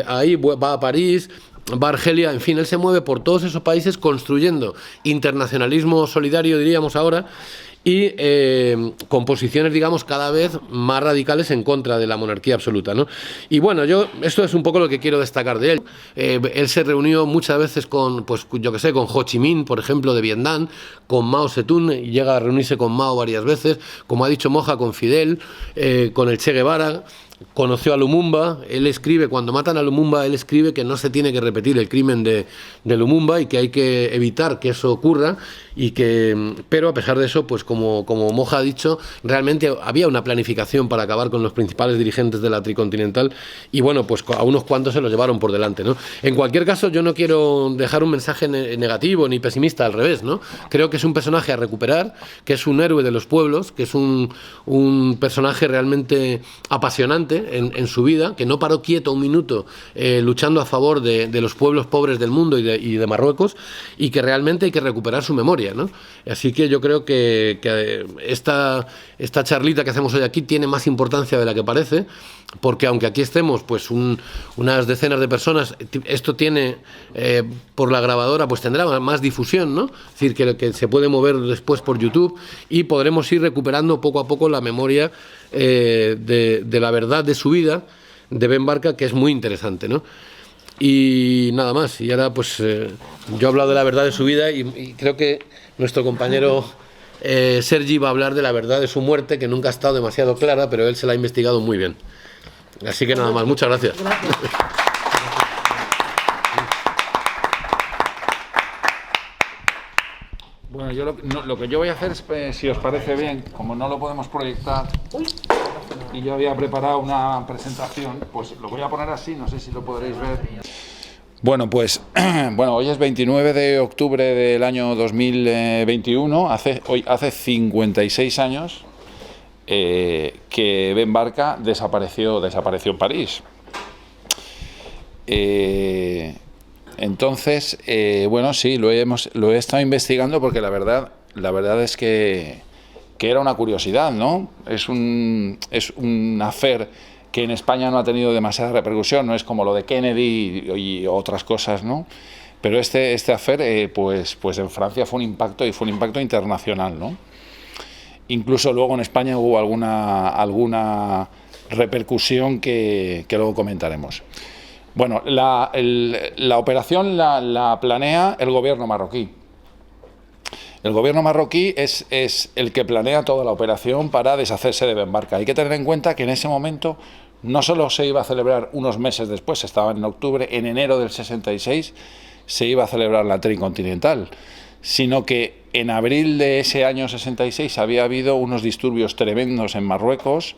ahí, va a París, va a Argelia, en fin, él se mueve por todos esos países construyendo internacionalismo solidario, diríamos ahora, y con posiciones, digamos, cada vez más radicales en contra de la monarquía absoluta, ¿no? Y bueno, esto es un poco lo que quiero destacar de él. Él se reunió muchas veces con, pues yo que sé, con Ho Chi Minh, por ejemplo, de Vietnam, con Mao Zedong, y llega a reunirse con Mao varias veces, como ha dicho Moja, con Fidel, con el Che Guevara. Conoció a Lumumba, él escribe, cuando matan a Lumumba, él escribe que no se tiene que repetir el crimen de Lumumba y que hay que evitar que eso ocurra, pero a pesar de eso, pues como Moja ha dicho, realmente había una planificación para acabar con los principales dirigentes de la tricontinental y bueno, pues a unos cuantos se los llevaron por delante, ¿no? En cualquier caso, yo no quiero dejar un mensaje negativo ni pesimista, al revés, ¿no? Creo que es un personaje a recuperar, que es un héroe de los pueblos, que es un personaje realmente apasionante en su vida, que no paró quieto un minuto luchando a favor de los pueblos pobres del mundo y de Marruecos, y que realmente hay que recuperar su memoria, ¿no? Así que yo creo que esta charlita que hacemos hoy aquí tiene más importancia de la que parece, porque aunque aquí estemos pues unas decenas de personas, esto tiene por la grabadora pues tendrá más difusión, ¿no? Es decir, que se puede mover después por YouTube y podremos ir recuperando poco a poco la memoria de la verdad de su vida, de Ben Barka, que es muy interesante, ¿no? Y nada más, y ahora pues yo he hablado de la verdad de su vida y creo que nuestro compañero Sergi va a hablar de la verdad de su muerte, que nunca ha estado demasiado clara, pero él se la ha investigado muy bien. Así que nada más, muchas gracias. Bueno, yo lo que yo voy a hacer es, si os parece bien, como no lo podemos proyectar y yo había preparado una presentación, pues lo voy a poner así, no sé si lo podréis ver. Bueno, pues hoy es 29 de octubre del año 2021, hoy hace 56 años que Ben Barka desapareció en París. Entonces, bueno, sí, lo he estado investigando porque la verdad es que era una curiosidad, ¿no? Es un affair que en España no ha tenido demasiada repercusión, no es como lo de Kennedy y otras cosas, ¿no? Pero este affair, pues en Francia fue un impacto internacional, ¿no? Incluso luego en España hubo alguna repercusión que luego comentaremos. Bueno, la operación la planea el gobierno marroquí. El gobierno marroquí es el que planea toda la operación para deshacerse de Ben Barka. Hay que tener en cuenta que en ese momento no solo se iba a celebrar unos meses después, estaba en octubre, en enero del 66 se iba a celebrar la tricontinental, sino que en abril de ese año 66 había habido unos disturbios tremendos en Marruecos,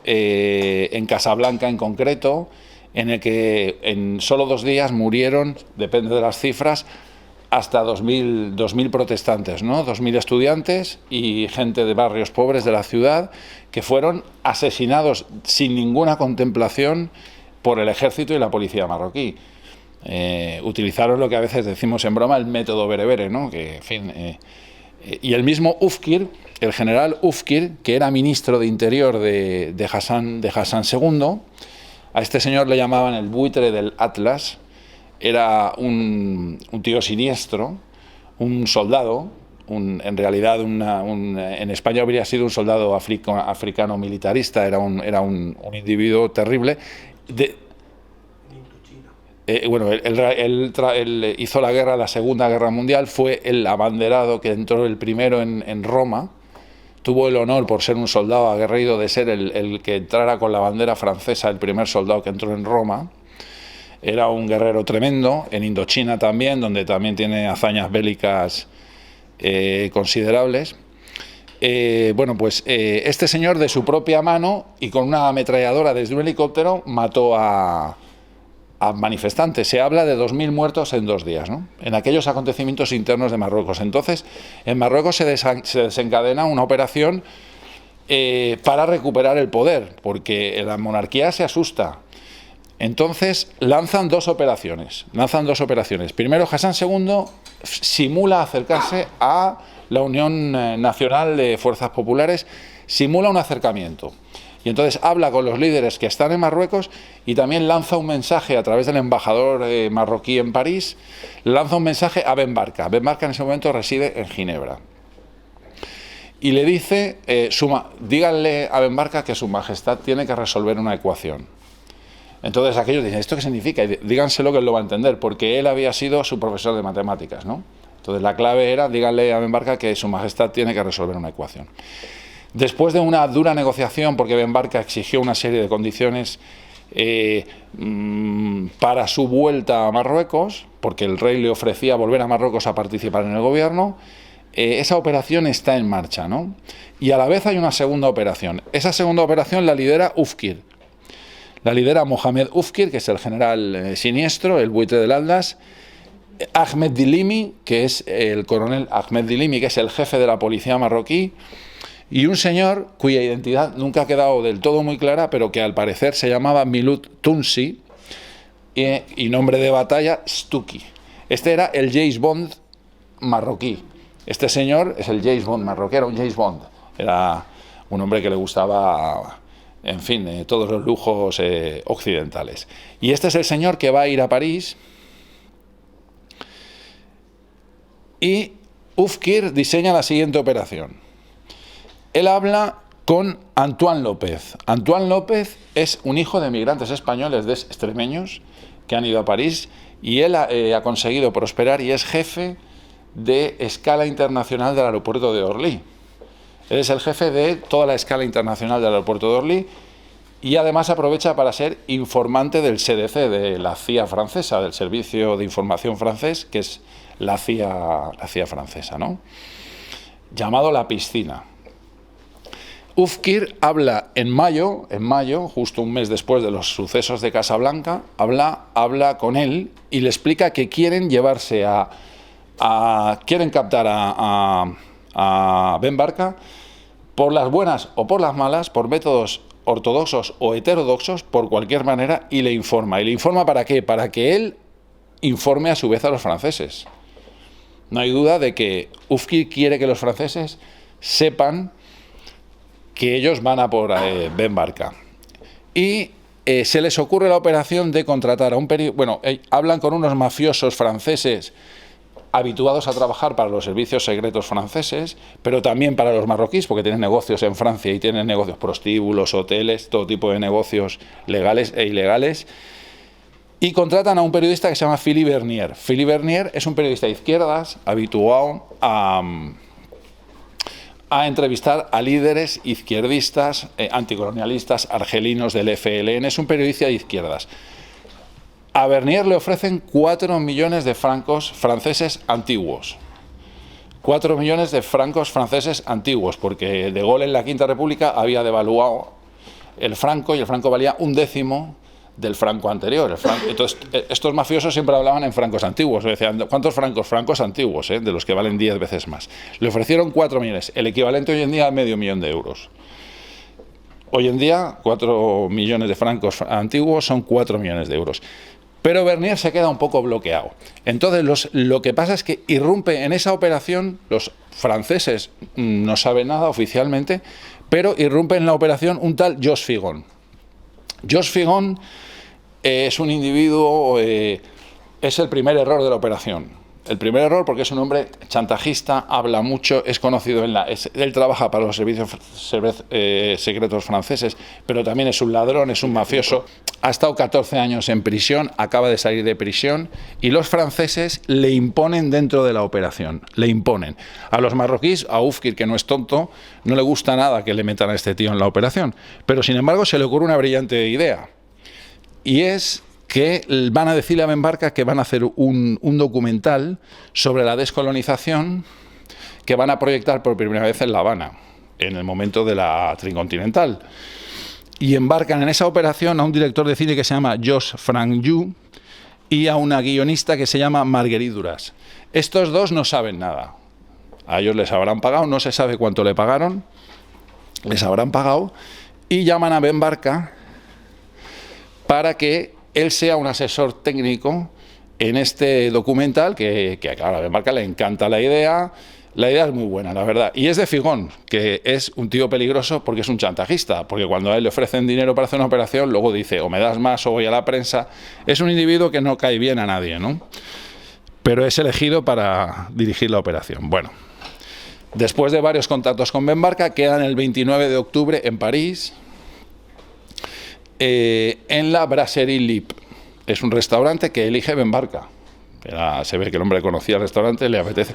en Casablanca en concreto, en el que en solo 2 días murieron, depende de las cifras, hasta 2.000 protestantes, ¿no? 2.000 estudiantes y gente de barrios pobres de la ciudad que fueron asesinados sin ninguna contemplación por el ejército y la policía marroquí. Utilizaron lo que a veces decimos en broma el método berebere, ¿no? Que, en fin, y el mismo Ufkir, el general Ufkir, que era ministro de Interior de Hassan II, a este señor le llamaban el buitre del Atlas. Era un tío siniestro, un soldado, en realidad en España habría sido un soldado africano militarista, era un individuo terrible. Bueno, él hizo la guerra, la Segunda Guerra Mundial, fue el abanderado que entró el primero en Roma, tuvo el honor, por ser un soldado aguerrido, de ser el que entrara con la bandera francesa, el primer soldado que entró en Roma. Era un guerrero tremendo, en Indochina también, donde también tiene hazañas bélicas considerables. Bueno, pues este señor de su propia mano y con una ametralladora desde un helicóptero mató a manifestantes. Se habla de 2.000 muertos en 2 días, ¿no? En aquellos acontecimientos internos de Marruecos. Entonces, en Marruecos se desencadena una operación para recuperar el poder, porque la monarquía se asusta. Entonces lanzan dos operaciones. Primero, Hassan II simula acercarse a la Unión Nacional de Fuerzas Populares, simula un acercamiento. Y entonces habla con los líderes que están en Marruecos y también lanza un mensaje a través del embajador marroquí en París, lanza un mensaje a Ben Barka. Ben Barka en ese momento reside en Ginebra. Y le dice, díganle a Ben Barka que su majestad tiene que resolver una ecuación. Entonces aquellos dicen, ¿esto qué significa? Y díganselo que él lo va a entender, porque él había sido su profesor de matemáticas, ¿no? Entonces la clave era, díganle a Ben Barka que su majestad tiene que resolver una ecuación. Después de una dura negociación, porque Ben Barka exigió una serie de condiciones para su vuelta a Marruecos, porque el rey le ofrecía volver a Marruecos a participar en el gobierno, esa operación está en marcha, ¿no? Y a la vez hay una segunda operación. Esa segunda operación la lidera Ufkir. La lidera Mohamed Ufkir, que es el general siniestro, el buitre del Aldas, Ahmed Dilimi, que es el coronel Ahmed Dilimi, que es el jefe de la policía marroquí, y un señor cuya identidad nunca ha quedado del todo muy clara, pero que al parecer se llamaba Milut Tunsi, y nombre de batalla Stuki. Este era el James Bond marroquí. Este señor es el James Bond marroquí, era un James Bond. Era un hombre que le gustaba, en fin, todos los lujos occidentales. Y este es el señor que va a ir a París, y Ufkir diseña la siguiente operación. Él habla con Antoine López. Antoine López es un hijo de migrantes españoles extremeños que han ido a París, y él ha conseguido prosperar y es jefe de escala internacional del aeropuerto de Orly. Él es el jefe de toda la escala internacional del aeropuerto de Orly, y además aprovecha para ser informante del CDC, de la CIA francesa, del Servicio de Información francés, que es la CIA francesa, ¿no? Llamado La Piscina. Ufkir habla en mayo, justo un mes después de los sucesos de Casablanca, habla con él y le explica que quieren llevarse quieren captar a Ben Barka por las buenas o por las malas, por métodos ortodoxos o heterodoxos, por cualquier manera, y le informa. ¿Y le informa para qué? Para que él informe a su vez a los franceses. No hay duda de que Ufkir quiere que los franceses sepan que ellos van a por Ben Barka. Y se les ocurre la operación de contratar a un periodista. Bueno, hablan con unos mafiosos franceses habituados a trabajar para los servicios secretos franceses, pero también para los marroquíes, porque tienen negocios en Francia y tienen negocios, prostíbulos, hoteles, todo tipo de negocios legales e ilegales. Y contratan a un periodista que se llama Philippe Bernier. Philippe Bernier es un periodista de izquierdas habituado a entrevistar a líderes izquierdistas, anticolonialistas, argelinos del FLN. Es un periodista de izquierdas. A Bernier le ofrecen 4 millones de francos franceses antiguos. 4 millones de francos franceses antiguos, porque De Gaulle en la Quinta República había devaluado el franco, y el franco valía 1/10 del franco anterior. Entonces, estos mafiosos siempre hablaban en francos antiguos. Decían, ¿cuántos francos? Francos antiguos, de los que valen 10 veces más. Le ofrecieron 4 millones, el equivalente hoy en día a $500,000 de euros. Hoy en día, 4 millones de francos antiguos son 4 millones de euros. Pero Bernier se queda un poco bloqueado. Entonces, lo que pasa es que irrumpe en esa operación, los franceses no saben nada oficialmente, pero irrumpe en la operación un tal Jos Figon. Jos Figon es un individuo, es el primer error de la operación. El primer error porque es un hombre chantajista, habla mucho, es conocido él trabaja para los servicios secretos franceses, pero también es un ladrón, es un mafioso. Ha estado 14 años en prisión, acaba de salir de prisión, y los franceses le imponen dentro de la operación, le imponen. A los marroquíes, a Ufkir, que no es tonto, no le gusta nada que le metan a este tío en la operación, pero sin embargo se le ocurre una brillante idea, y es que van a decirle a Ben Barka que van a hacer un documental sobre la descolonización que van a proyectar por primera vez en La Habana, en el momento de la Tricontinental. Y embarcan en esa operación a un director de cine que se llama Josh Frank-Yu y a una guionista que se llama Marguerite Duras. Estos dos no saben nada. A ellos les habrán pagado, no se sabe cuánto le pagaron, les habrán pagado, y llaman a Ben Barka para que él sea un asesor técnico en este documental, que claro, a Ben Barka le encanta la idea es muy buena, la verdad, y es de Figón, que es un tío peligroso porque es un chantajista, porque cuando a él le ofrecen dinero para hacer una operación, luego dice, o me das más o voy a la prensa. Es un individuo que no cae bien a nadie, ¿no? Pero es elegido para dirigir la operación. Bueno, después de varios contactos con Ben Barka, quedan el 29 de octubre en París, en la Brasserie Lipp. Es un restaurante que elige Ben Barka. Se ve que el hombre conocía el restaurante, le apetece,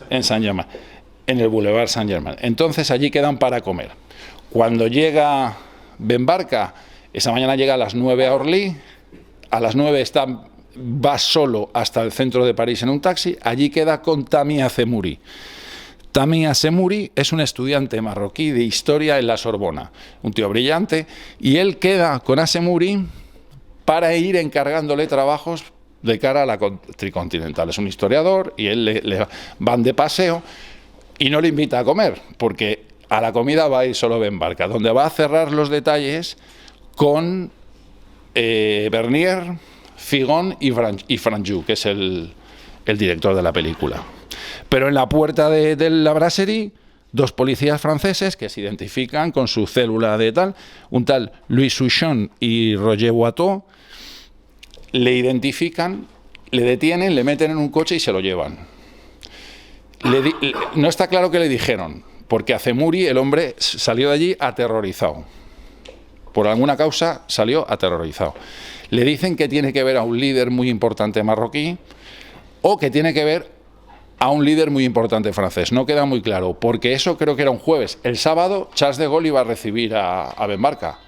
en Saint-Germain, en el Boulevard Saint-Germain. Entonces allí quedan para comer. Cuando llega Ben Barka, esa mañana llega a las 9 a Orly, a las 9 va solo hasta el centro de París en un taxi, allí queda con Tamia Zemmouri. Tamia Zemmouri es un estudiante marroquí de historia en la Sorbona, un tío brillante, y él queda con Zemmouri para ir encargándole trabajos de cara a la Tricontinental. Es un historiador y él le van de paseo y no le invita a comer, porque a la comida va a ir solo Ben Barka, donde va a cerrar los detalles con Bernier, Figón y Franju, que es el director de la película. Pero en la puerta de la brasserie, dos policías franceses que se identifican con su célula de tal, un tal Louis Souchon y Roger Watteau, le identifican, le detienen, le meten en un coche y se lo llevan. No está claro qué le dijeron, porque a Zemmouri el hombre salió de allí aterrorizado. Por alguna causa salió aterrorizado. Le dicen que tiene que ver a un líder muy importante marroquí o que tiene que ver a un líder muy importante francés. No queda muy claro, porque eso creo que era un jueves. El sábado Charles de Gaulle iba a recibir a Ben Barka,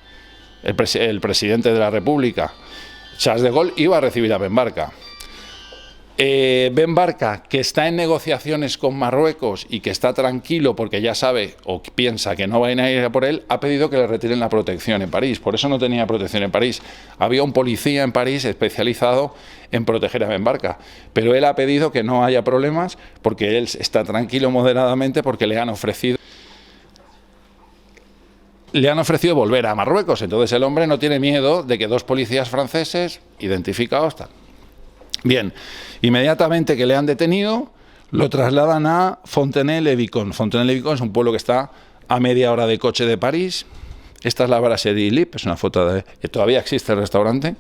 el presidente de la República. Charles de Gaulle iba a recibir a Ben Barka. Ben Barka, que está en negociaciones con Marruecos y que está tranquilo porque ya sabe o piensa que no van a ir a por él, ha pedido que le retiren la protección en París. Por eso no tenía protección en París. Había un policía en París especializado en proteger a Ben Barka, pero él ha pedido que no haya problemas porque él está tranquilo moderadamente porque le han ofrecido volver a Marruecos. Entonces el hombre no tiene miedo de que dos policías franceses identificados tal. Bien, inmediatamente que le han detenido, lo trasladan a Fontenay-le-Vicomte. Fontenay-le-Vicomte es un pueblo que está a media hora de coche de París. Esta es la Brasserie Lipp, es una foto de que todavía existe el restaurante.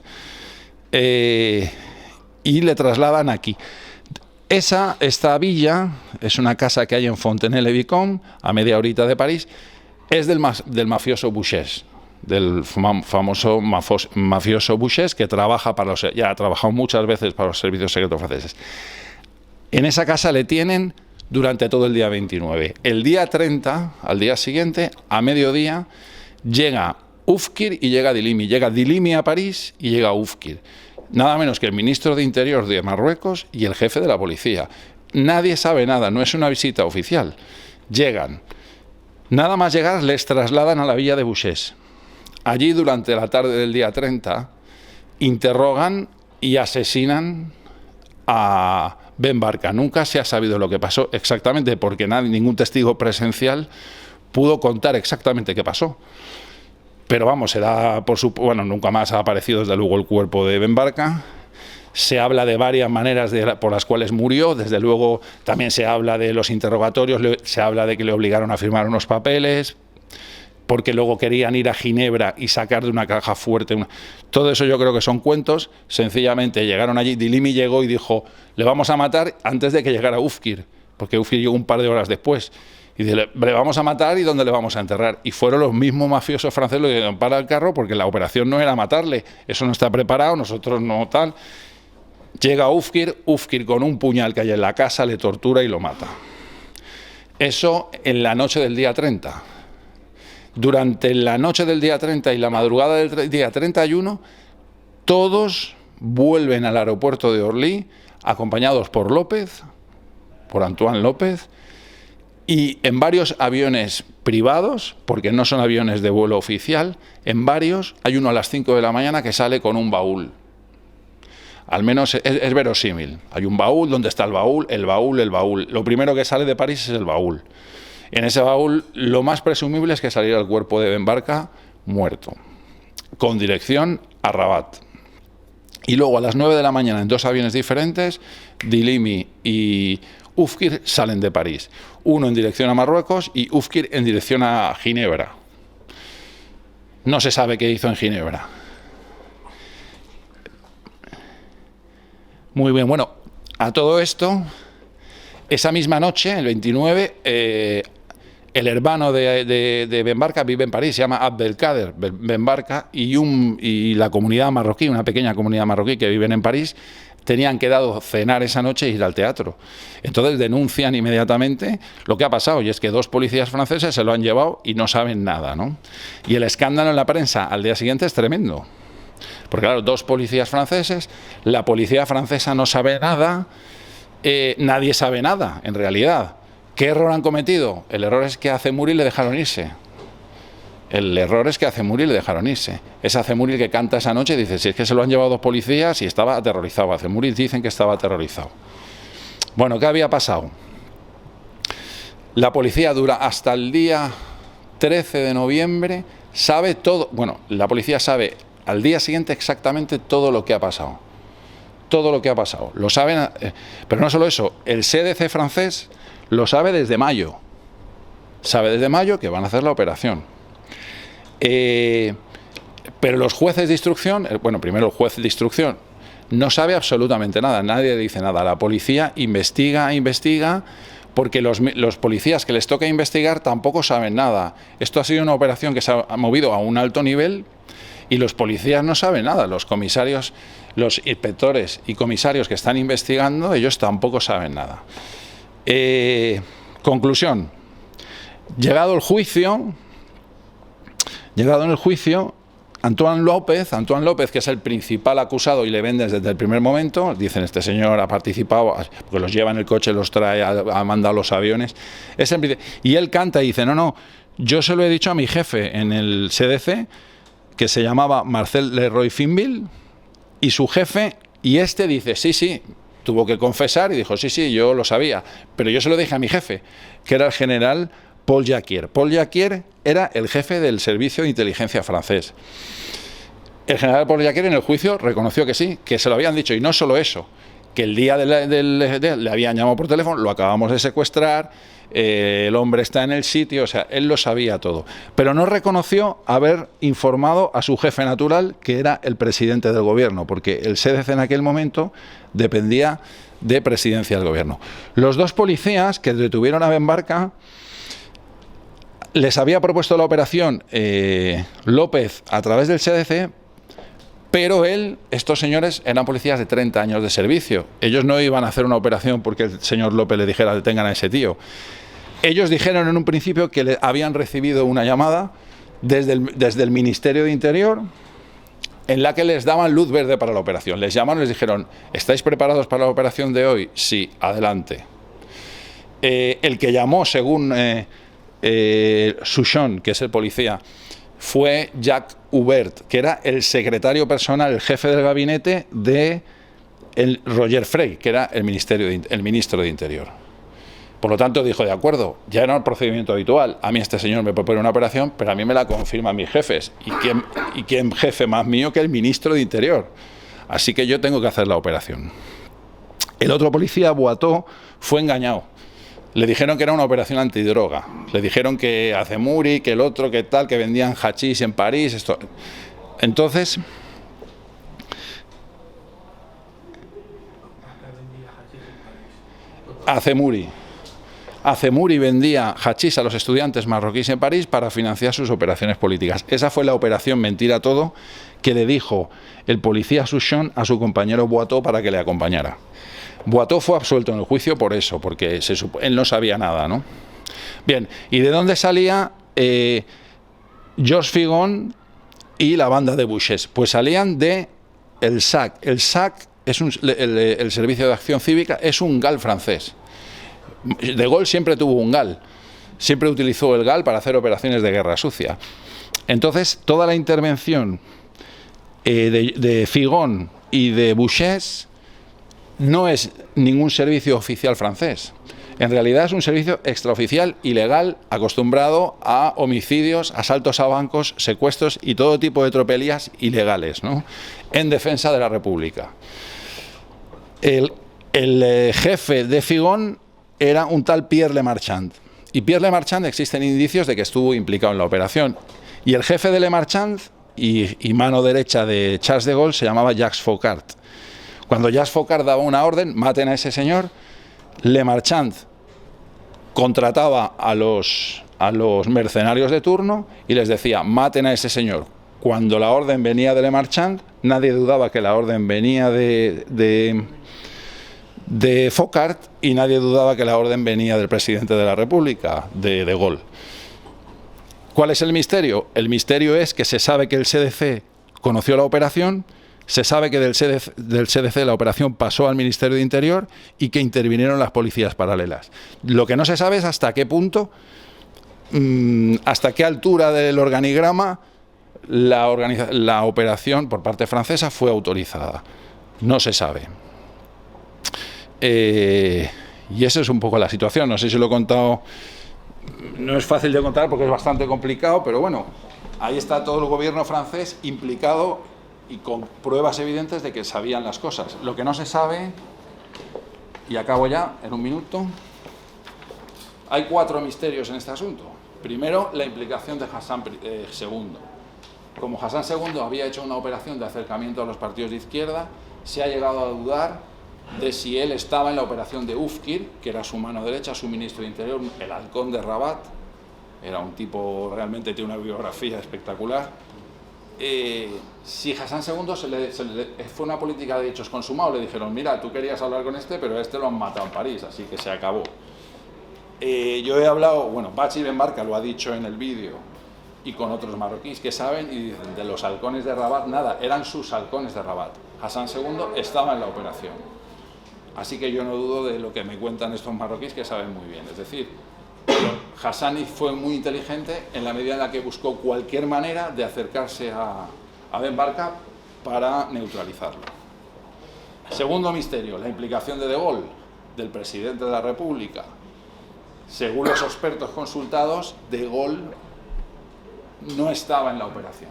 Y le trasladan aquí. Esta villa es una casa que hay en Fontenay-le-Vicomte, a media horita de París. Es del mafioso Bouchés, del famoso mafioso Bouchés, que trabaja ya ha trabajado muchas veces para los servicios secretos franceses. En esa casa le tienen durante todo el día 29. El día 30, al día siguiente, a mediodía, llega Oufkir y llega Dilimi. Llega Dilimi a París y llega Oufkir. Nada menos que el ministro de Interior de Marruecos y el jefe de la policía. Nadie sabe nada, no es una visita oficial. Llegan. Nada más llegar, les trasladan a la villa de Bouchés. Allí, durante la tarde del día 30, interrogan y asesinan a Ben Barka. Nunca se ha sabido lo que pasó exactamente, porque ningún testigo presencial pudo contar exactamente qué pasó. Pero vamos, se da bueno, nunca más ha aparecido desde luego el cuerpo de Ben Barka. Se habla de varias maneras por las cuales murió. Desde luego también se habla de los interrogatorios, se habla de que le obligaron a firmar unos papeles, porque luego querían ir a Ginebra y sacar de una caja fuerte. Todo eso yo creo que son cuentos. Sencillamente llegaron allí, Dilimi llegó y dijo, le vamos a matar antes de que llegara Oufkir, porque Oufkir llegó un par de horas después. Y dice, le vamos a matar y ¿dónde le vamos a enterrar? Y fueron los mismos mafiosos franceses los que dijeron, para el carro, porque la operación no era matarle, eso no está preparado, nosotros no tal. Llega Oufkir con un puñal que hay en la casa, le tortura y lo mata. Eso en la noche del día 30. Durante la noche del día 30 y la madrugada del día 31, todos vuelven al aeropuerto de Orly, acompañados por López, por Antoine López, Y en varios aviones privados, porque no son aviones de vuelo oficial, en varios hay uno a las 5 de la mañana que sale con un baúl. Al menos es verosímil. Hay un baúl, ¿dónde está el baúl? El baúl, el baúl. Lo primero que sale de París es el baúl. En ese baúl lo más presumible es que saliera el cuerpo de Ben Barka muerto, con dirección a Rabat. Y luego a las 9 de la mañana en dos aviones diferentes, Dilimi y Ufkir salen de París. Uno en dirección a Marruecos y Ufkir en dirección a Ginebra. No se sabe qué hizo en Ginebra. Muy bien, bueno, a todo esto, esa misma noche, el 29, el hermano de Ben Barka vive en París, se llama Abdelkader Ben Barka, y la comunidad marroquí, una pequeña comunidad marroquí que viven en París, tenían quedado cenar esa noche e ir al teatro. Entonces denuncian inmediatamente lo que ha pasado, y es que dos policías franceses se lo han llevado y no saben nada, ¿no? Y el escándalo en la prensa al día siguiente es tremendo. Porque claro, dos policías franceses, la policía francesa no sabe nada, nadie sabe nada, en realidad. ¿Qué error han cometido? El error es que a Zemmouri le dejaron irse. El error es que a Zemmouri le dejaron irse. Es a Zemmouri que canta esa noche y dice, si es que se lo han llevado dos policías y estaba aterrorizado. A Zemmouri dicen que estaba aterrorizado. Bueno, ¿qué había pasado? La policía dura hasta el día 13 de noviembre, sabe todo, bueno, la policía sabe al día siguiente exactamente todo lo que ha pasado. Todo lo que ha pasado. Lo saben, pero no solo eso, el CDC francés lo sabe desde mayo. Sabe desde mayo que van a hacer la operación. Pero los jueces de instrucción, bueno, primero el juez de instrucción no sabe absolutamente nada, nadie dice nada. La policía investiga, porque los policías que les toca investigar tampoco saben nada. Esto ha sido una operación que se ha movido a un alto nivel y los policías no saben nada. Los comisarios, los inspectores y comisarios que están investigando, ellos tampoco saben nada. Conclusión. Llegado en el juicio, Antoine López, que es el principal acusado y le ven desde el primer momento, dicen, este señor ha participado, porque los lleva en el coche, los trae, ha mandado los aviones, y él canta y dice, no, yo se lo he dicho a mi jefe en el CDC, que se llamaba Marcel Leroy-Finville, y su jefe, y este dice, sí, tuvo que confesar y dijo, sí, yo lo sabía, pero yo se lo dije a mi jefe, que era el general Paul Jacquier. Paul Jacquier era el jefe del servicio de inteligencia francés. El general Paul Jacquier en el juicio reconoció que sí, que se lo habían dicho, y no solo eso, que el día le habían llamado por teléfono, lo acabamos de secuestrar, el hombre está en el sitio, o sea, él lo sabía todo. Pero no reconoció haber informado a su jefe natural, que era el presidente del gobierno, porque el CDC en aquel momento dependía de presidencia del gobierno. Los dos policías que detuvieron a Ben Barka, les había propuesto la operación López a través del CDC, pero estos señores eran policías de 30 años de servicio. Ellos no iban a hacer una operación porque el señor López le dijera detengan a ese tío. Ellos dijeron en un principio que habían recibido una llamada desde el Ministerio de Interior en la que les daban luz verde para la operación. Les llamaron y les dijeron, ¿estáis preparados para la operación de hoy? Sí, adelante. El que llamó, según Souchon, que es el policía, fue Jacques Hubert, que era el secretario personal, el jefe del gabinete de Roger Frey, que era el ministro de Interior. Por lo tanto dijo, de acuerdo, ya era el procedimiento habitual, a mí este señor me propone una operación, pero a mí me la confirman mis jefes, y quién jefe más mío que el ministro de Interior, así que yo tengo que hacer la operación. El otro policía, Boiteau, fue engañado. Le dijeron que era una operación antidroga. Le dijeron que a Zemmouri, que el otro, que tal, que vendían hachís en París. Esto. Entonces, a Zemmouri vendía hachís a los estudiantes marroquíes en París para financiar sus operaciones políticas. Esa fue la operación mentira todo que le dijo el policía Souchon a su compañero Boiteau para que le acompañara. Boiteau fue absuelto en el juicio por eso, porque él no sabía nada, ¿no? Bien, ¿y de dónde salía Georges Figon y la banda de Bouches? Pues salían de el SAC. El SAC es el Servicio de Acción Cívica, es un GAL francés. De Gaulle siempre tuvo un GAL. siempre utilizó el GAL para hacer operaciones de guerra sucia. Entonces, toda la intervención de Figón y de Bouchés no es ningún servicio oficial francés. En realidad es un servicio extraoficial ilegal acostumbrado a homicidios, asaltos a bancos, secuestros y todo tipo de tropelías ilegales, ¿no?, en defensa de la República. El jefe de Figón era un tal Pierre Lemarchand. Y Pierre Lemarchand existen indicios de que estuvo implicado en la operación. Y el jefe de Lemarchand y mano derecha de Charles de Gaulle se llamaba Jacques Faucard. Cuando Jacques Faucard daba una orden, maten a ese señor, Lemarchand contrataba a los mercenarios de turno y les decía, maten a ese señor. Cuando la orden venía de Lemarchand, nadie dudaba que la orden venía de Faucard y nadie dudaba que la orden venía del presidente de la República, de Gaulle. ¿Cuál es el misterio? El misterio es que se sabe que el CDC conoció la operación, se sabe que del CDC la operación pasó al Ministerio de Interior y que intervinieron las policías paralelas. Lo que no se sabe es hasta qué punto, hasta qué altura del organigrama la operación por parte francesa fue autorizada. No se sabe. Y esa es un poco la situación. No sé si lo he contado. No es fácil de contar porque es bastante complicado, pero bueno, ahí está todo el gobierno francés implicado y con pruebas evidentes de que sabían las cosas. Lo que no se sabe, y acabo ya en un minuto, hay 4 misterios en este asunto. Primero, la implicación de Hassan II. Como Hassan II había hecho una operación de acercamiento a los partidos de izquierda, se ha llegado a dudar de si él estaba en la operación de Oufkir, que era su mano derecha, su ministro de Interior, el halcón de Rabat. Era un tipo, realmente tiene una biografía espectacular. Si Hassan II fue una política de hechos consumados, le dijeron, mira, tú querías hablar con este, pero a este lo han matado en París, así que se acabó. Yo he hablado, bueno, Bachi Ben Barka lo ha dicho en el vídeo, y con otros marroquíes que saben, y dicen, de los halcones de Rabat, nada, eran sus halcones de Rabat. Hassan II estaba en la operación. Así que yo no dudo de lo que me cuentan estos marroquíes que saben muy bien. Es decir, Hassani fue muy inteligente en la medida en la que buscó cualquier manera de acercarse a Ben Barka para neutralizarlo. Segundo misterio, la implicación de Gaulle, del presidente de la República. Según los expertos consultados, De Gaulle no estaba en la operación.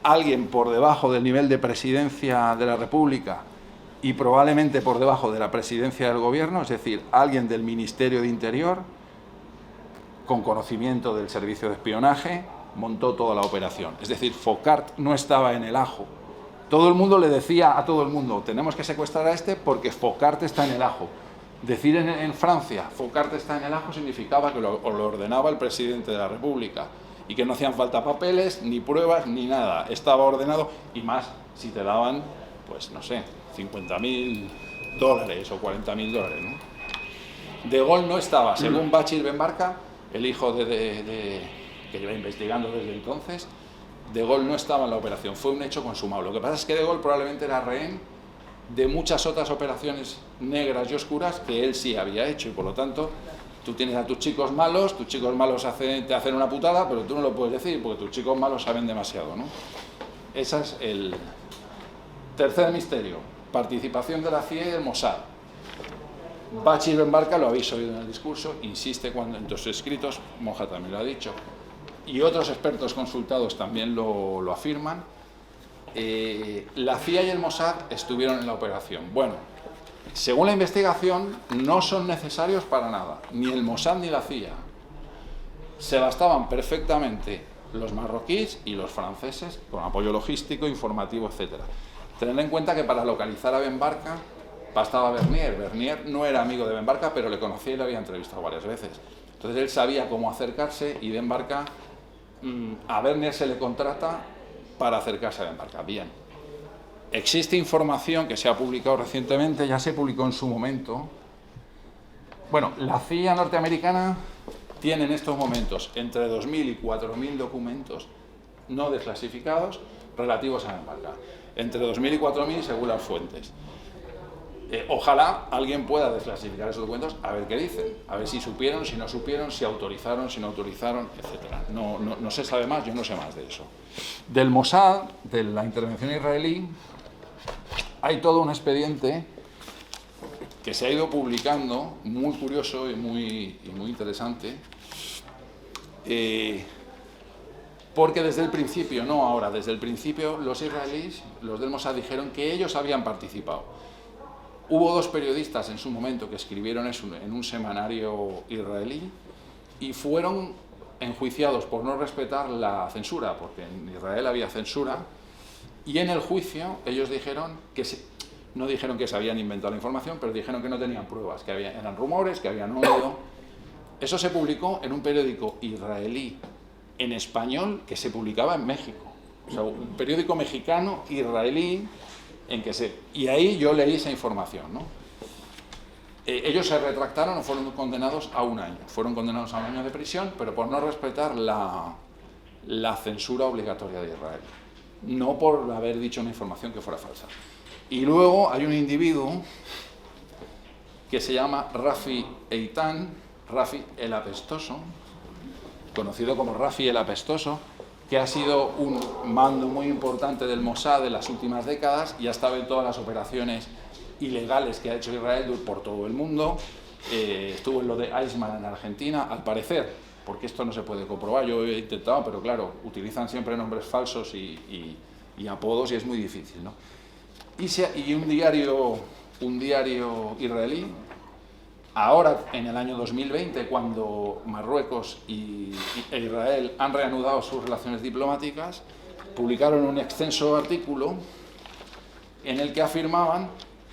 Alguien por debajo del nivel de presidencia de la República y probablemente por debajo de la presidencia del gobierno, es decir, alguien del Ministerio de Interior, con conocimiento del servicio de espionaje, montó toda la operación. Es decir, Faucard no estaba en el ajo. Todo el mundo le decía a todo el mundo, tenemos que secuestrar a este porque Faucard está en el ajo. Decir en Francia, Faucard está en el ajo, significaba que lo ordenaba el presidente de la República y que no hacían falta papeles, ni pruebas, ni nada. Estaba ordenado, y más si te daban, pues no sé, $50.000 o $40.000, ¿no? De Gaulle no estaba, según Bachir Ben Barka, el hijo que lleva investigando desde entonces, De Gaulle no estaba en la operación, fue un hecho consumado. Lo que pasa es que De Gaulle probablemente era rehén de muchas otras operaciones negras y oscuras que él sí había hecho, y por lo tanto tú tienes a tus chicos malos te hacen una putada, pero tú no lo puedes decir porque tus chicos malos saben demasiado, ¿no? Ese es el tercer misterio, participación de la CIA y del Mossad. Bachir Ben Barka, lo habéis oído en el discurso, insiste en sus escritos, Moja también lo ha dicho, y otros expertos consultados también lo afirman. La CIA y el Mossad estuvieron en la operación. Bueno, según la investigación, no son necesarios para nada, ni el Mossad ni la CIA. Se bastaban perfectamente los marroquíes y los franceses, con apoyo logístico, informativo, etc. Tened en cuenta que para localizar a Ben Barka bastaba Bernier. Bernier no era amigo de Ben Barka, pero le conocía y le había entrevistado varias veces. Entonces él sabía cómo acercarse, y Ben Barka, a Bernier se le contrata para acercarse a Ben Barka. Bien. Existe información que se ha publicado recientemente, ya se publicó en su momento. Bueno, la CIA norteamericana tiene en estos momentos entre 2.000 y 4.000 documentos no desclasificados relativos a Ben Barka. Entre 2.000 y 4.000 según las fuentes. Ojalá alguien pueda desclasificar esos documentos, a ver qué dicen, a ver si supieron, si no supieron, si autorizaron, si no autorizaron, etc. No se sabe más, yo no sé más de eso. Del Mossad, de la intervención israelí, hay todo un expediente que se ha ido publicando, muy curioso y muy interesante, porque desde el principio, no ahora, desde el principio los israelíes, los del Mossad, dijeron que ellos habían participado. Hubo 2 periodistas en su momento que escribieron eso en un semanario israelí y fueron enjuiciados por no respetar la censura, porque en Israel había censura, y en el juicio ellos dijeron que no dijeron que se habían inventado la información, pero dijeron que no tenían pruebas, que eran rumores, que habían oído. Eso se publicó en un periódico israelí en español que se publicaba en México, o sea, un periódico mexicano israelí y ahí yo leí esa información, ¿no? Ellos se retractaron o fueron condenados a 1 año. Fueron condenados a 1 año de prisión, pero por no respetar la censura obligatoria de Israel. No por haber dicho una información que fuera falsa. Y luego hay un individuo que se llama Rafi Eitan, Rafi el Apestoso, conocido como Rafi el Apestoso, que ha sido un mando muy importante del Mossad en las últimas décadas y ha estado en todas las operaciones ilegales que ha hecho Israel por todo el mundo. Estuvo en lo de Eichmann en Argentina, al parecer, porque esto no se puede comprobar, yo he intentado, pero claro, utilizan siempre nombres falsos y apodos y es muy difícil, ¿no? Y un diario israelí, ahora en el año 2020, cuando Marruecos e Israel han reanudado sus relaciones diplomáticas, publicaron un extenso artículo en el que afirmaban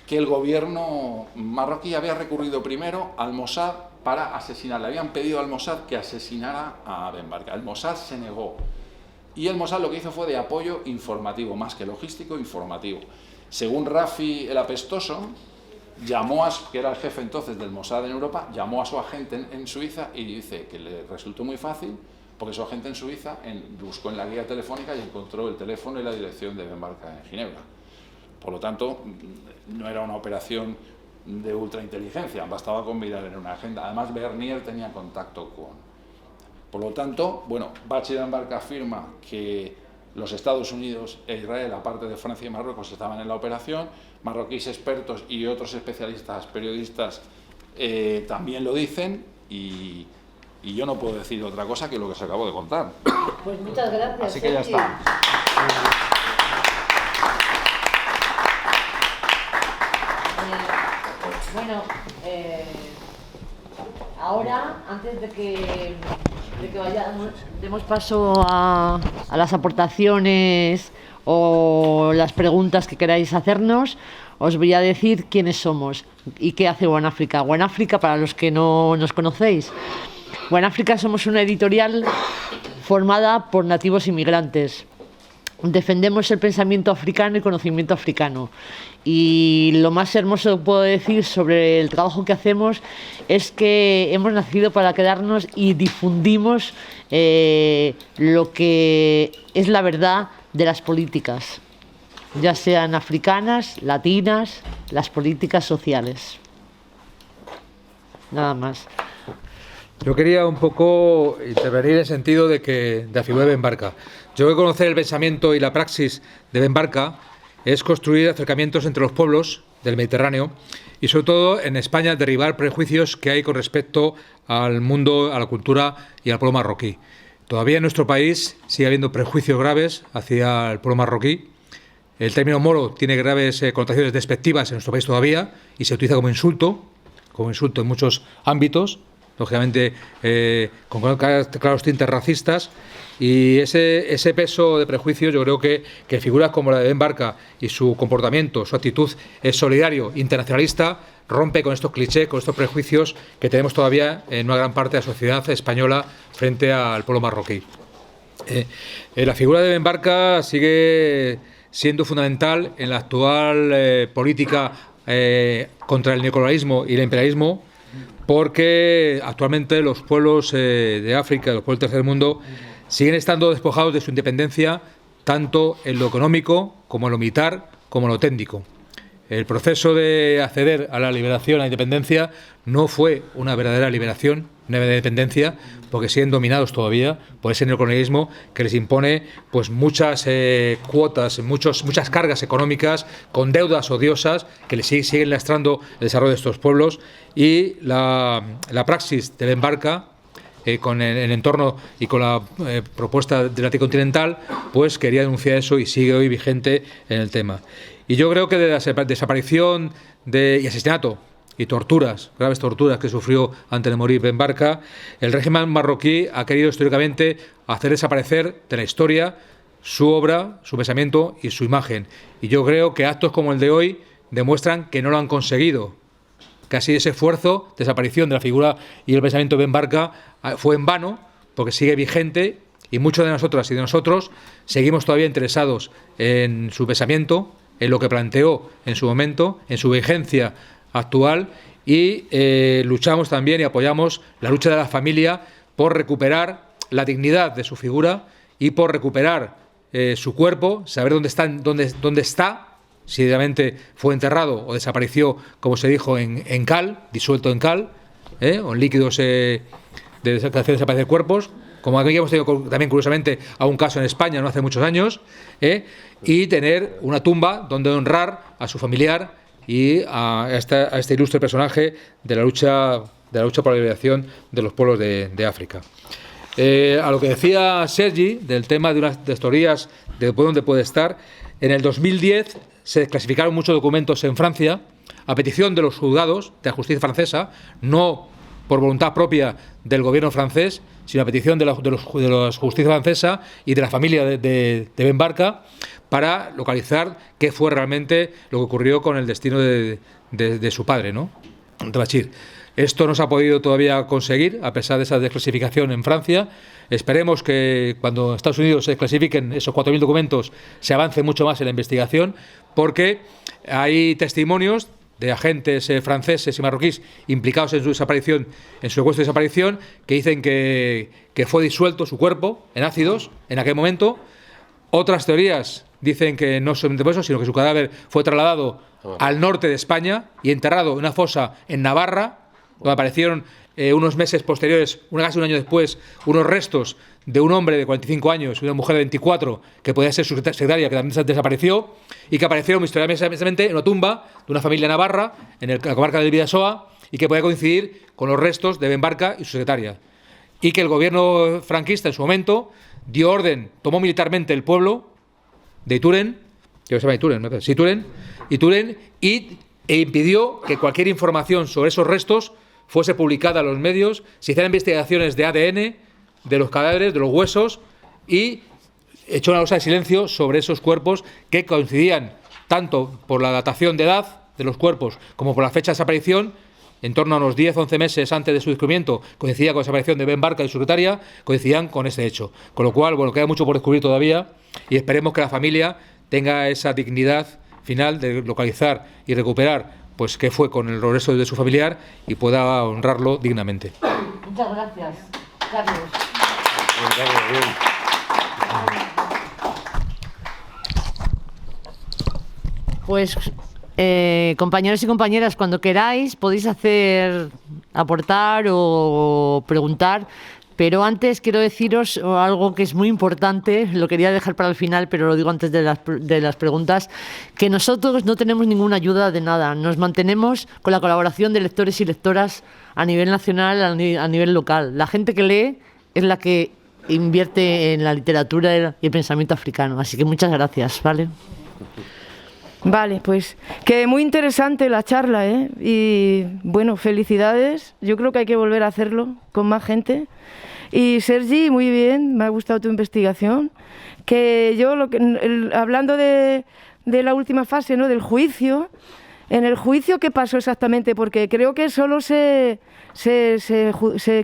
que el gobierno marroquí había recurrido primero al Mossad para asesinar. Le habían pedido al Mossad que asesinara a Ben Barka. El Mossad se negó. Y el Mossad lo que hizo fue de apoyo informativo, más que logístico, informativo. Según Rafi el Apestoso, que era el jefe entonces del Mossad en Europa, llamó a su agente en Suiza y dice que le resultó muy fácil porque su agente en Suiza buscó en la guía telefónica y encontró el teléfono y la dirección de Ben Barka en Ginebra. Por lo tanto, no era una operación de ultrainteligencia, bastaba con mirar en una agenda. Además, Bernier tenía contacto con... Por lo tanto, bueno, Bachi Ben Barka afirma que los Estados Unidos e Israel, aparte de Francia y Marruecos, estaban en la operación. Marroquíes expertos y otros especialistas, periodistas, también lo dicen y yo no puedo decir otra cosa que lo que se acabó de contar. Pues muchas gracias. Así que ya está. Bueno, ahora, antes de que demos paso a las aportaciones o las preguntas que queráis hacernos, os voy a decir quiénes somos y qué hace One Africa. One Africa, para los que no nos conocéis, One Africa somos una editorial formada por nativos inmigrantes. Defendemos el pensamiento africano y conocimiento africano. Y lo más hermoso que puedo decir sobre el trabajo que hacemos es que hemos nacido para quedarnos y difundimos lo que es la verdad de las políticas, ya sean africanas, latinas, las políticas sociales. Nada más. Yo quería un poco intervenir en el sentido de la figura de Ben Barka. Yo creo que conocer el pensamiento y la praxis de Ben Barka es construir acercamientos entre los pueblos del Mediterráneo y sobre todo en España derribar prejuicios que hay con respecto al mundo, a la cultura y al pueblo marroquí. Todavía en nuestro país sigue habiendo prejuicios graves hacia el pueblo marroquí. El término moro tiene graves connotaciones despectivas en nuestro país todavía y se utiliza como insulto en muchos ámbitos, lógicamente con claros tintes racistas. Y ese peso de prejuicios, yo creo que figuras como la de Ben Barka y su comportamiento, su actitud es solidario, internacionalista, rompe con estos clichés, con estos prejuicios que tenemos todavía en una gran parte de la sociedad española frente al pueblo marroquí. La figura de Ben Barka sigue siendo fundamental en la actual política contra el neocolonialismo y el imperialismo, porque actualmente los pueblos de África, los pueblos del tercer mundo, siguen estando despojados de su independencia tanto en lo económico como en lo militar como en lo técnico. el proceso de acceder a la liberación, a la independencia, no fue una verdadera liberación, una verdadera independencia, porque siguen dominados todavía por ese neocolonialismo que les impone pues muchas cuotas, muchas cargas económicas, con deudas odiosas que les siguen lastrando el desarrollo de estos pueblos, y la praxis de Ben Barka, con el entorno y con la propuesta del anticontinental, pues quería denunciar eso y sigue hoy vigente en el tema. Y yo creo que de la desaparición y asesinato y torturas, graves torturas que sufrió antes de morir Ben Barka, el régimen marroquí ha querido históricamente hacer desaparecer de la historia su obra, su pensamiento y su imagen. Y yo creo que actos como el de hoy demuestran que no lo han conseguido. Casi ese esfuerzo, desaparición de la figura y el pensamiento de Ben Barka fue en vano, porque sigue vigente y muchos de nosotras y de nosotros seguimos todavía interesados en su pensamiento, en lo que planteó en su momento, en su vigencia actual, y luchamos también y apoyamos la lucha de la familia por recuperar la dignidad de su figura y por recuperar su cuerpo, saber dónde está, si realmente fue enterrado o desapareció, como se dijo, en cal, disuelto en cal, o en líquidos de hacer desaparecer cuerpos, como aquí hemos tenido también, curiosamente, a un caso en España no hace muchos años, y tener una tumba donde honrar a su familiar y a este ilustre personaje de la lucha por la liberación de los pueblos de África. A lo que decía Sergi del tema de unas teorías de dónde puede estar, en el 2010 se desclasificaron muchos documentos en Francia a petición de los juzgados de la justicia francesa, no por voluntad propia del gobierno francés, sino a petición de la justicia francesa y de la familia de Ben Barka, para localizar qué fue realmente lo que ocurrió con el destino de su padre, ¿no?, de Bachir. Esto no se ha podido todavía conseguir, a pesar de esa desclasificación en Francia. Esperemos que cuando en Estados Unidos se desclasifiquen esos 4.000 documentos se avance mucho más en la investigación, porque hay testimonios de agentes franceses y marroquíes implicados en su desaparición, en su secuestro y desaparición, que dicen que fue disuelto su cuerpo en ácidos en aquel momento. Otras teorías dicen que no solamente por eso, sino que su cadáver fue trasladado al norte de España y enterrado en una fosa en Navarra, donde aparecieron unos meses posteriores, casi un año después, unos restos de un hombre de 45 años y una mujer de 24, que podía ser su secretaria, que también desapareció, y que aparecieron misteriosamente en una tumba de una familia navarra, en la comarca del Bidasoa, y que podía coincidir con los restos de Ben Barka y su secretaria. Y que el gobierno franquista, en su momento, dio orden, tomó militarmente el pueblo de Ituren, que se llama Ituren, ¿no? Sí, Ituren, e impidió que cualquier información sobre esos restos fuese publicada en los medios, se hicieran investigaciones de ADN, de los cadáveres, de los huesos, y echó una losa de silencio sobre esos cuerpos que coincidían tanto por la datación de edad de los cuerpos como por la fecha de desaparición, en torno a unos 10-11 meses antes de su descubrimiento, coincidía con la desaparición de Ben Barka y su secretaria, coincidían con ese hecho. Con lo cual, bueno, queda mucho por descubrir todavía, y esperemos que la familia tenga esa dignidad final de localizar y recuperar pues qué fue con el regreso de su familiar y pueda honrarlo dignamente. Muchas gracias, Carlos. Pues compañeros y compañeras, cuando queráis podéis aportar o preguntar. Pero antes quiero deciros algo que es muy importante, lo quería dejar para el final, pero lo digo antes de las preguntas, que nosotros no tenemos ninguna ayuda de nada, nos mantenemos con la colaboración de lectores y lectoras a nivel nacional, a nivel local. La gente que lee es la que invierte en la literatura y el pensamiento africano, así que muchas gracias, ¿vale? Vale, pues que muy interesante la charla, ¿eh? Y bueno, felicidades, yo creo que hay que volver a hacerlo con más gente. Y Sergi, muy bien, me ha gustado tu investigación. Que yo, hablando de la última fase, ¿no?, del juicio, en el juicio, ¿qué pasó exactamente? Porque creo que solo se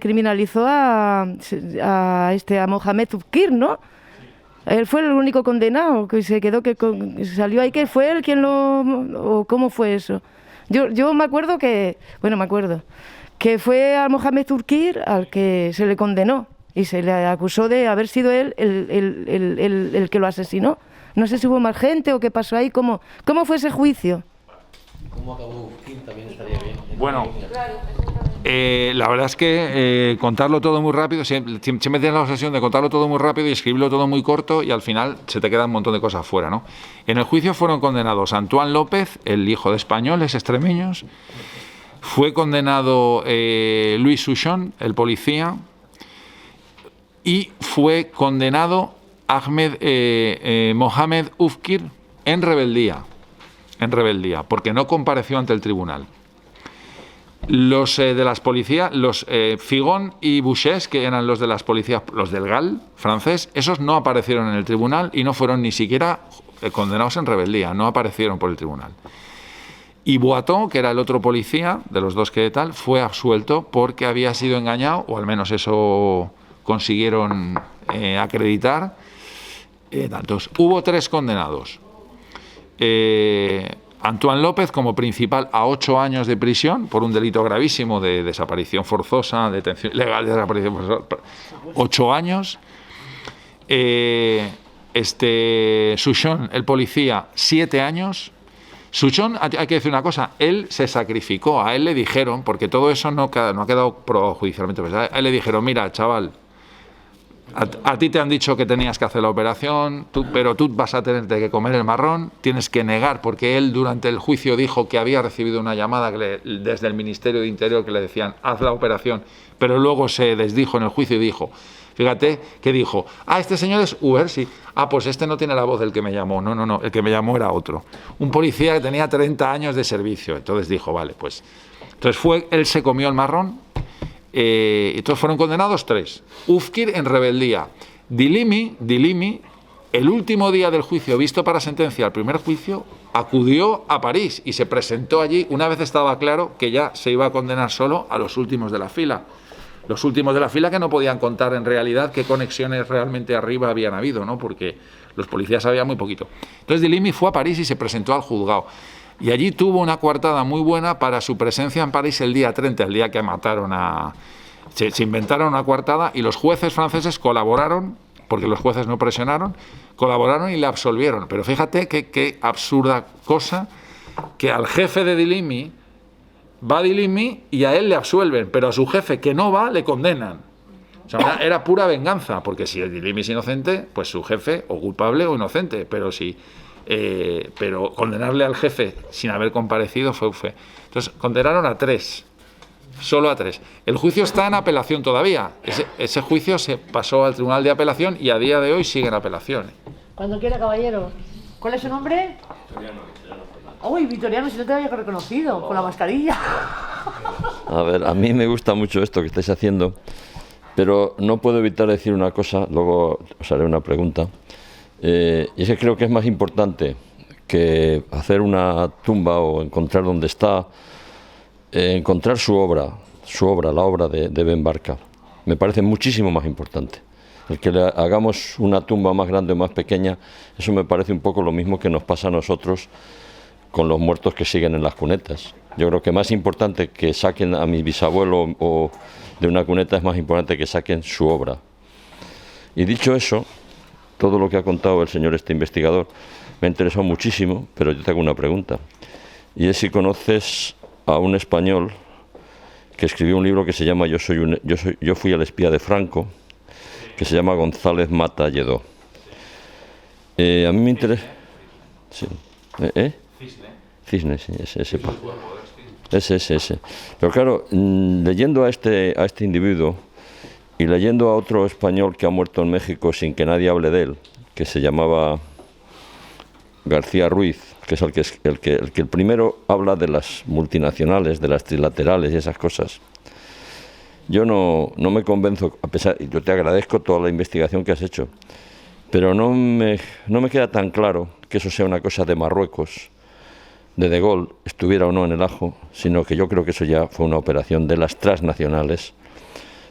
criminalizó a Mohamed Tufkir, ¿no? Él fue el único condenado, que se quedó, que salió ahí, que fue él quien o ¿cómo fue eso? Yo me acuerdo que fue a Mohamed Tufkir al que se le condenó y se le acusó de haber sido él el que lo asesinó. No sé si hubo más gente o qué pasó ahí, ¿cómo fue ese juicio? cómo acabó Ufkir también estaría bien. Bueno, la verdad es que contarlo todo muy rápido, siempre tienes la obsesión de contarlo todo muy rápido y escribirlo todo muy corto y al final se te queda un montón de cosas fuera, ¿no? En el juicio fueron condenados Antoine López, el hijo de españoles extremeños, fue condenado Luis Suchon, el policía, y fue condenado Mohamed Ufkir en rebeldía, porque no compareció ante el tribunal. Los de las policías, los Figon y Bouchés, que eran los de las policías, los del GAL francés, esos no aparecieron en el tribunal y no fueron ni siquiera condenados en rebeldía, no aparecieron por el tribunal. Y Boiton, que era el otro policía de los dos que tal, fue absuelto porque había sido engañado, o al menos eso consiguieron acreditar. Entonces, hubo 3 condenados. Antoine López como principal a 8 años de prisión por un delito gravísimo de desaparición forzosa, detención ilegal de desaparición forzosa, 8 años. Suchon, el policía, 7 años. Suchon, hay que decir una cosa, él se sacrificó, a él le dijeron, porque todo eso no ha quedado probado judicialmente, pues a él le dijeron, mira, chaval, a ti te han dicho que tenías que hacer la operación, pero tú vas a tener que comer el marrón, tienes que negar, porque él durante el juicio dijo que había recibido una llamada desde el Ministerio de Interior que le decían, haz la operación, pero luego se desdijo en el juicio y dijo, fíjate, que dijo, este señor es Uber, sí, pues este no tiene la voz del que me llamó, no, el que me llamó era otro, un policía que tenía 30 años de servicio, entonces dijo, vale, pues, entonces él se comió el marrón. Entonces fueron condenados 3. Ufkir en rebeldía. Dilimi, el último día del juicio visto para sentencia, el primer juicio, acudió a París y se presentó allí una vez estaba claro que ya se iba a condenar solo a los últimos de la fila. Los últimos de la fila que no podían contar en realidad qué conexiones realmente arriba habían habido, ¿no? Porque los policías sabían muy poquito. Entonces Dilimi fue a París y se presentó al juzgado. Y allí tuvo una coartada muy buena para su presencia en París el día 30, el día que mataron se inventaron una coartada y los jueces franceses colaboraron, porque los jueces no presionaron, colaboraron y le absolvieron. Pero fíjate qué absurda cosa, que al jefe de Dilimi va Dilimi y a él le absuelven, pero a su jefe que no va le condenan. O sea, era pura venganza, porque si el Dilimi es inocente, pues su jefe o culpable o inocente, pero pero condenarle al jefe sin haber comparecido fue fe. Entonces condenaron a 3, solo a 3. El juicio está en apelación todavía. Ese juicio se pasó al Tribunal de Apelación y a día de hoy sigue en apelación. Cuando quiera, caballero. ¿Cuál es su nombre? Uy, Vitoriano, si no te había reconocido, con la mascarilla. A ver, a mí me gusta mucho esto que estáis haciendo, pero no puedo evitar decir una cosa, luego os haré una pregunta. Y es que creo que es más importante que hacer una tumba o encontrar dónde está, encontrar su obra, la obra de Ben Barka. Me parece muchísimo más importante. El que le hagamos una tumba más grande o más pequeña, eso me parece un poco lo mismo que nos pasa a nosotros con los muertos que siguen en las cunetas. Yo creo que más importante que saquen a mi bisabuelo o de una cuneta es más importante que saquen su obra. Y dicho eso, todo lo que ha contado el señor investigador me ha interesado muchísimo, pero yo te hago una pregunta. Y es si conoces a un español que escribió un libro que se llama Yo fui el espía de Franco, que se llama González Mata Lledó. A mí me interesa... Sí. Cisne, sí, ese. Pero claro, leyendo a este individuo y leyendo a otro español que ha muerto en México sin que nadie hable de él, que se llamaba García Ruiz, que es el que primero habla de las multinacionales, de las trilaterales y esas cosas. Yo no me convenzo, yo te agradezco toda la investigación que has hecho, pero no me queda tan claro que eso sea una cosa de Marruecos, de Gaulle, estuviera o no en el ajo, sino que yo creo que eso ya fue una operación de las transnacionales,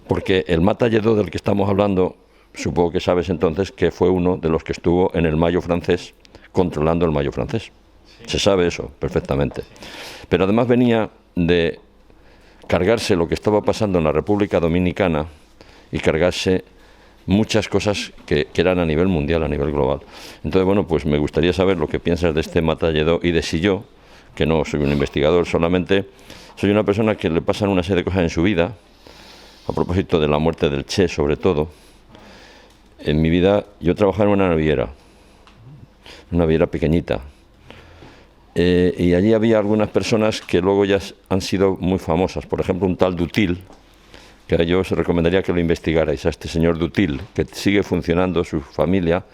porque el Mata Lledó del que estamos hablando, supongo que sabes entonces que fue uno de los que estuvo en el Mayo francés, controlando el Mayo francés. Sí. Se sabe eso perfectamente. Pero además venía de cargarse lo que estaba pasando en la República Dominicana y cargarse muchas cosas que eran a nivel mundial, a nivel global. Entonces, bueno, pues me gustaría saber lo que piensas de este Mata Lledó y de si yo, que no soy un investigador, solamente soy una persona que le pasan una serie de cosas en su vida, a propósito de la muerte del Che sobre todo. En mi vida yo trabajaba en una naviera pequeñita, y allí había algunas personas que luego ya han sido muy famosas, por ejemplo un tal Dutil, que yo os recomendaría que lo investigarais, a este señor Dutil, que sigue funcionando, su familia,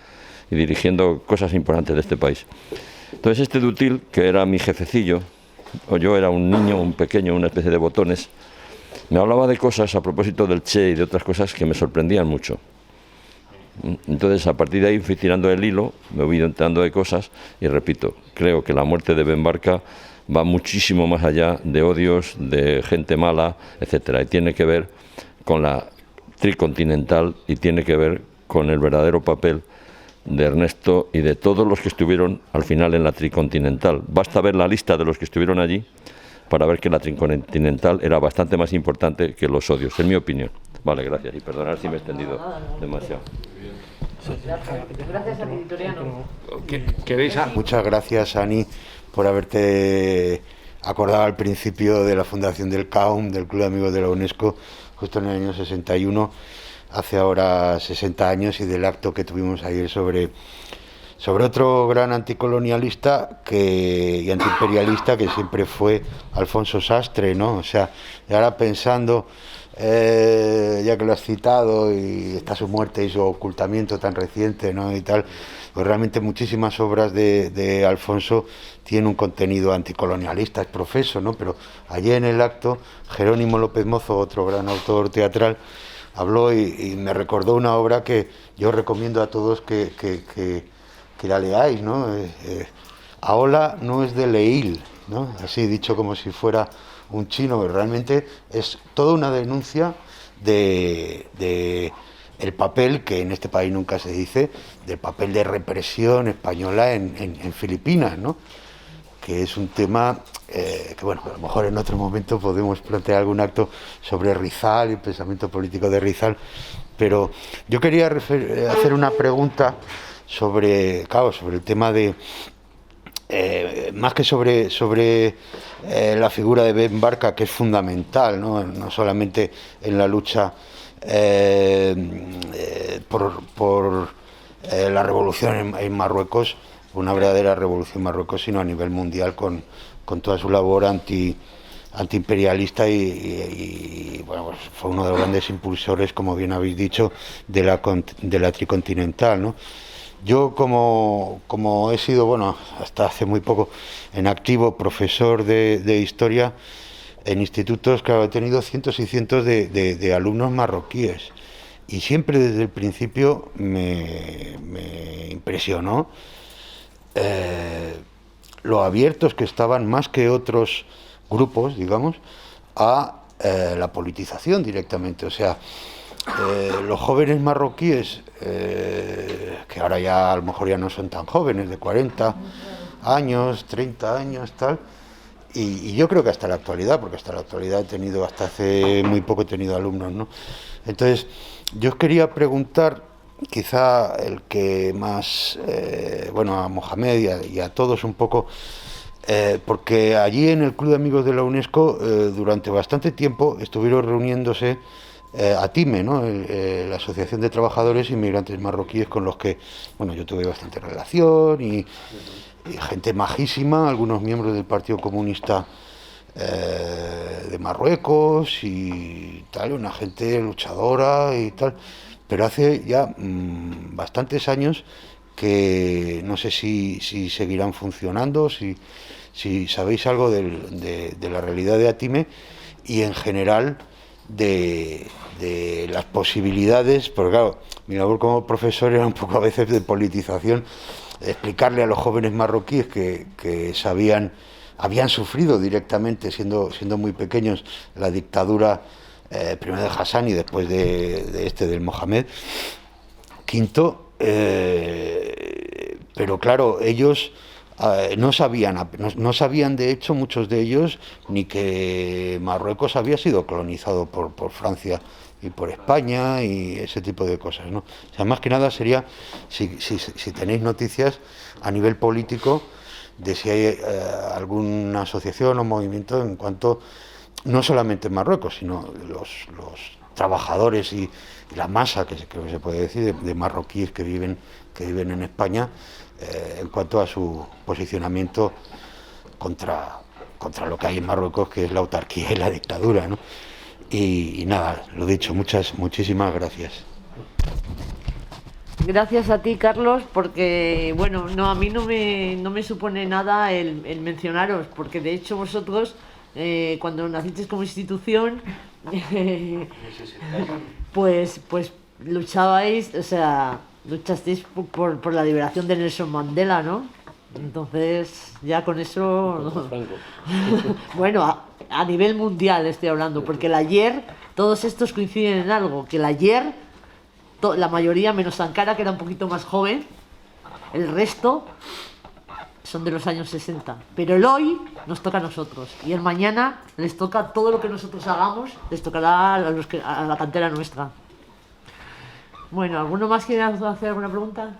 y dirigiendo cosas importantes de este país. Entonces este Dutil, que era mi jefecillo, o yo era un niño, un pequeño, una especie de botones, me hablaba de cosas a propósito del Che y de otras cosas que me sorprendían mucho. Entonces a partir de ahí fui tirando el hilo, me voy enterando de cosas y repito, creo que la muerte de Ben Barka va muchísimo más allá de odios, de gente mala, etcétera, y tiene que ver con la tricontinental y tiene que ver con el verdadero papel de Ernesto y de todos los que estuvieron al final en la tricontinental. Basta ver la lista de los que estuvieron allí para ver que la tricontinental era bastante más importante que los odios, en mi opinión. Vale, gracias, y perdonad si me he extendido demasiado. Gracias al editoriano. ¿Queréis? Muchas gracias, Ani, por haberte acordado al principio de la fundación del CAUM, del Club de Amigos de la UNESCO, justo en el año 61, hace ahora 60 años, y del acto que tuvimos ayer sobre otro gran anticolonialista y antiimperialista que siempre fue Alfonso Sastre, ¿no? O sea, y ahora pensando, ya que lo has citado, y está su muerte y su ocultamiento tan reciente, ¿no? Y tal, pues realmente muchísimas obras de Alfonso tienen un contenido anticolonialista, es profeso, ¿no? Pero allí en el acto, Jerónimo López Mozo, otro gran autor teatral, habló y me recordó una obra que yo recomiendo a todos que la leáis, ¿no? Aola no es de Leil, ¿no? Así dicho como si fuera un chino, pero realmente es toda una denuncia de el papel, que en este país nunca se dice, del papel de represión española en Filipinas, ¿no? Que es un tema que, bueno, a lo mejor en otro momento podemos plantear algún acto sobre Rizal y el pensamiento político de Rizal, pero yo quería hacer una pregunta sobre el tema de, más que sobre la figura de Ben Barka, que es fundamental, no solamente en la lucha por la revolución en Marruecos, una verdadera revolución en Marruecos, sino a nivel mundial con toda su labor antiimperialista y bueno, pues fue uno de los grandes impulsores, como bien habéis dicho, de la tricontinental, ¿no? Yo como he sido, bueno, hasta hace muy poco en activo profesor de historia en institutos, claro, he tenido cientos y cientos de alumnos marroquíes, y siempre desde el principio me impresionó lo abiertos que estaban, más que otros grupos, digamos, a la politización directamente. O sea, los jóvenes marroquíes, que ahora ya a lo mejor ya no son tan jóvenes, de 40 años, 30 años, tal, y yo creo que hasta la actualidad, porque hasta la actualidad hasta hace muy poco he tenido alumnos, ¿no? Entonces, yo os quería preguntar, quizá el que más, bueno, a Mohamed y a todos un poco, porque allí en el Club de Amigos de la UNESCO durante bastante tiempo estuvieron reuniéndose ATIME, ¿no? La Asociación de Trabajadores Inmigrantes Marroquíes, con los que, bueno, yo tuve bastante relación y gente majísima, algunos miembros del Partido Comunista de Marruecos y tal, una gente luchadora y tal, pero hace ya bastantes años que no sé si seguirán funcionando, si sabéis algo de la realidad de ATIME y en general de las posibilidades, porque claro, mi labor como profesor era un poco a veces de politización, explicarle a los jóvenes marroquíes que habían sufrido directamente siendo muy pequeños la dictadura, primero de Hassan y después del Mohamed V, pero claro, ellos no sabían de hecho, muchos de ellos, ni que Marruecos había sido colonizado por Francia y por España y ese tipo de cosas, ¿no? O sea, más que nada sería, si tenéis noticias a nivel político, de si hay alguna asociación o movimiento en cuanto, no solamente en Marruecos, sino los trabajadores y la masa, que se puede decir, de marroquíes que viven en España, en cuanto a su posicionamiento contra lo que hay en Marruecos, que es la autarquía y la dictadura, ¿no? Y nada, lo dicho, muchísimas gracias. Gracias a ti, Carlos, porque bueno, a mí no me supone nada el mencionaros, porque de hecho vosotros, cuando nacisteis como institución, pues luchabais, o sea, luchasteis por la liberación de Nelson Mandela, ¿no? Entonces, ya con eso... Bueno, a nivel mundial estoy hablando, porque el ayer, todos estos coinciden en algo, que el ayer, la mayoría, menos Sankara, que era un poquito más joven, el resto son de los años 60. Pero el hoy nos toca a nosotros, y el mañana les toca todo lo que nosotros hagamos, les tocará a la cantera nuestra. Bueno, ¿alguno más quiere hacer alguna pregunta?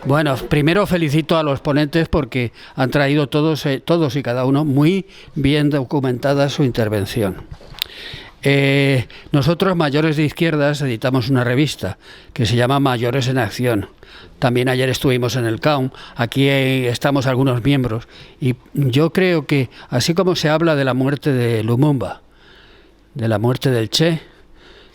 Bueno, primero felicito a los ponentes porque han traído todos y cada uno muy bien documentada su intervención. Nosotros, Mayores de Izquierdas, editamos una revista que se llama Mayores en Acción. También ayer estuvimos en el CAUM, aquí estamos algunos miembros, y yo creo que, así como se habla de la muerte de Lumumba, de la muerte del Che,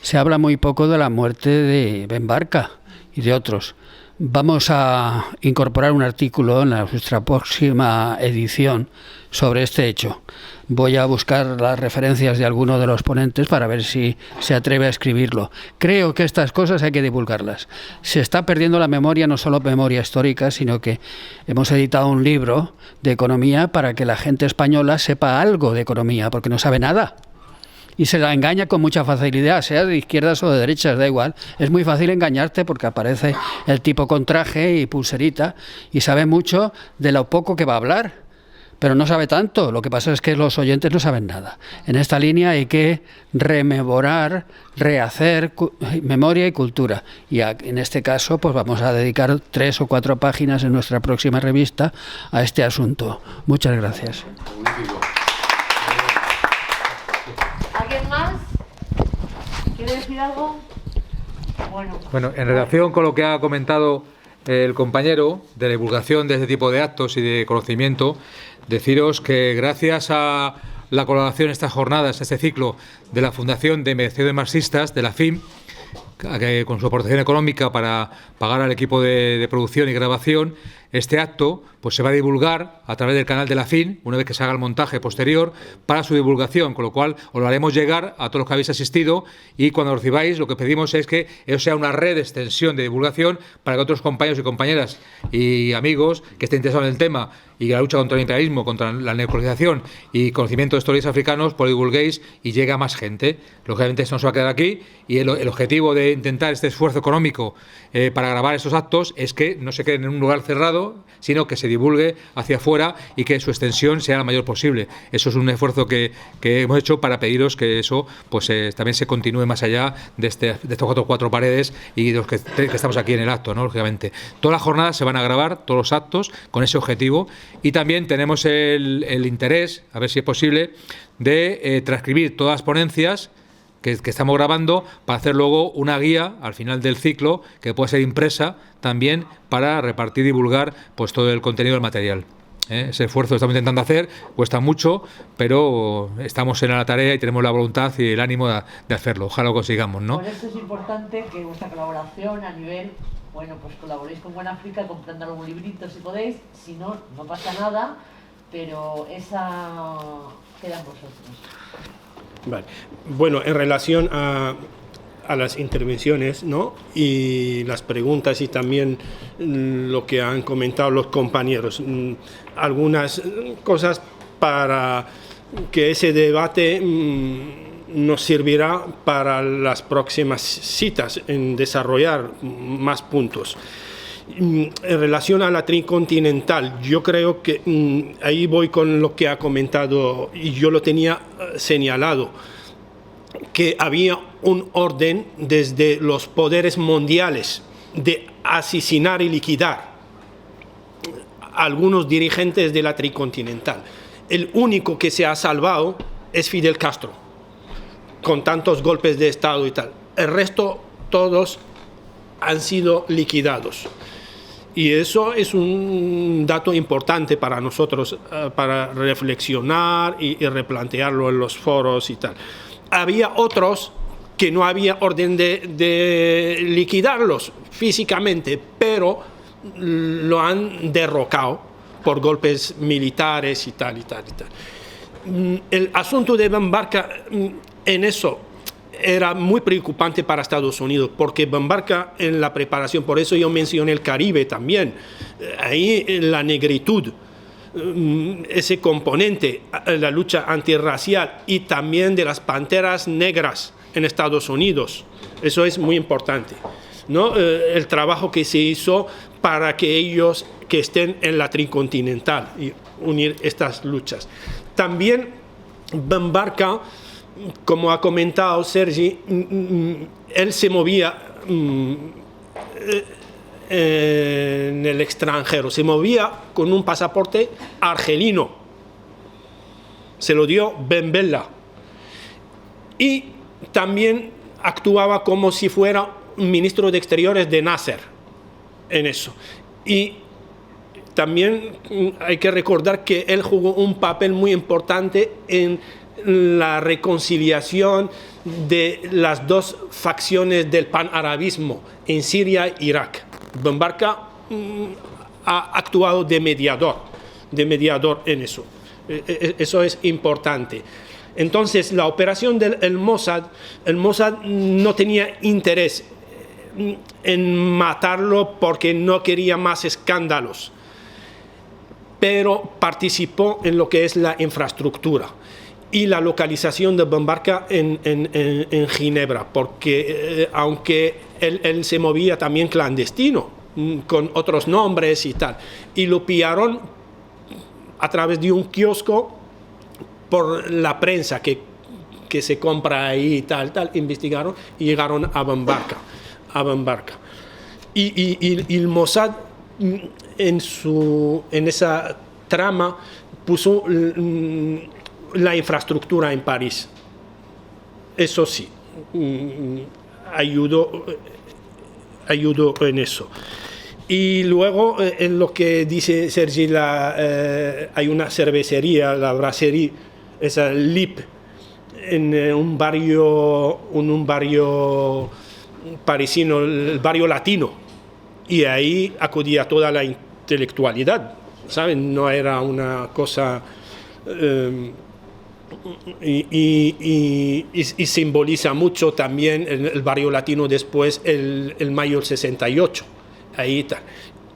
se habla muy poco de la muerte de Ben Barka y de otros. Vamos a incorporar un artículo en nuestra próxima edición sobre este hecho. Voy a buscar las referencias de alguno de los ponentes para ver si se atreve a escribirlo. Creo que estas cosas hay que divulgarlas. Se está perdiendo la memoria, no solo memoria histórica, sino que hemos editado un libro de economía para que la gente española sepa algo de economía, porque no sabe nada. Y se la engaña con mucha facilidad, sea de izquierdas o de derechas, da igual. Es muy fácil engañarte porque aparece el tipo con traje y pulserita y sabe mucho de lo poco que va a hablar, pero no sabe tanto. Lo que pasa es que los oyentes no saben nada. En esta línea hay que rememorar, rehacer memoria y cultura. Y en este caso pues vamos a dedicar 3 o 4 páginas en nuestra próxima revista a este asunto. Muchas gracias. ¿Alguien más? ¿Quiere decir algo? Bueno, en relación con lo que ha comentado el compañero de la divulgación de este tipo de actos y de conocimiento, deciros que gracias a la colaboración en estas jornadas, este ciclo de la Fundación de Investigaciones Marxistas, de la FIM, con su aportación económica para pagar al equipo de producción y grabación, este acto pues se va a divulgar a través del canal de la FIN, una vez que se haga el montaje posterior, para su divulgación, con lo cual os lo haremos llegar a todos los que habéis asistido, y cuando lo recibáis lo que pedimos es que eso sea una red de extensión de divulgación para que otros compañeros y compañeras y amigos que estén interesados en el tema y la lucha contra el imperialismo, contra la neocolonización y conocimiento de historias africanos, pues lo divulguéis y llegue a más gente. Lógicamente esto no se va a quedar aquí, y el objetivo de intentar este esfuerzo económico para grabar estos actos es que no se queden en un lugar cerrado, sino que se divulgue hacia afuera y que su extensión sea la mayor posible. Eso es un esfuerzo que hemos hecho para pediros que eso pues también se continúe más allá de estos cuatro paredes y de los que estamos aquí en el acto, ¿no? Lógicamente. Todas las jornadas se van a grabar, todos los actos, con ese objetivo, y también tenemos el interés, a ver si es posible, de transcribir todas las ponencias que estamos grabando para hacer luego una guía al final del ciclo que pueda ser impresa también para repartir y divulgar pues todo el contenido del material. Ese esfuerzo lo estamos intentando hacer, cuesta mucho, pero estamos en la tarea y tenemos la voluntad y el ánimo de hacerlo. Ojalá lo consigamos, ¿no? Por eso es importante que vuestra colaboración a nivel, bueno, pues colaboréis con Buena África comprando algún librito si podéis, si no, no pasa nada, pero esa queda en vosotros. Vale. Bueno, en relación a las intervenciones, ¿no? Y las preguntas y también lo que han comentado los compañeros, algunas cosas para que ese debate nos servirá para las próximas citas en desarrollar más puntos. En relación a la tricontinental, yo creo que ahí voy con lo que ha comentado y yo lo tenía señalado, que había un orden desde los poderes mundiales de asesinar y liquidar algunos dirigentes de la Tricontinental. El único que se ha salvado es Fidel Castro, con tantos golpes de Estado y tal. El resto, todos han sido liquidados. Y eso es un dato importante para nosotros, para reflexionar y replantearlo en los foros y tal. Había otros que no había orden de liquidarlos físicamente, pero lo han derrocado por golpes militares y tal, y tal, y tal. El asunto de Bambarka en eso era muy preocupante para Estados Unidos, porque Bambarka en la preparación, por eso yo mencioné el Caribe también, ahí la negritud, ese componente, la lucha antirracial y también de las panteras negras en Estados Unidos, eso es muy importante, ¿no? El trabajo que se hizo para que ellos que estén en la Tricontinental y unir estas luchas. También Bambarka, como ha comentado Sergi, él se movía en el extranjero, se movía con un pasaporte argelino, se lo dio Ben Bella, y también actuaba como si fuera un ministro de Exteriores de Nasser en eso. Y también hay que recordar que él jugó un papel muy importante en la reconciliación de las dos facciones del panarabismo en Siria e Irak. Bambarka ha actuado de mediador en eso. Eso es importante. Entonces, la operación del Mossad, el Mossad no tenía interés en matarlo porque no quería más escándalos, pero participó en lo que es la infraestructura y la localización de Bambarka en Ginebra, porque aunque él se movía también clandestino, con otros nombres y tal, y lo pillaron a través de un kiosco por la prensa que se compra ahí y tal, investigaron y llegaron a Bambarka. Y el Mossad en esa trama puso la infraestructura en París. Eso sí, ayudó en eso. Y luego, en lo que dice Sergi, hay una cervecería, la Brasserie, esa Lip, en un barrio parisino, el barrio latino, y ahí acudía toda la intelectualidad, ¿saben? No era una cosa... y simboliza mucho también el barrio latino después, el mayo del 68. Ahí está.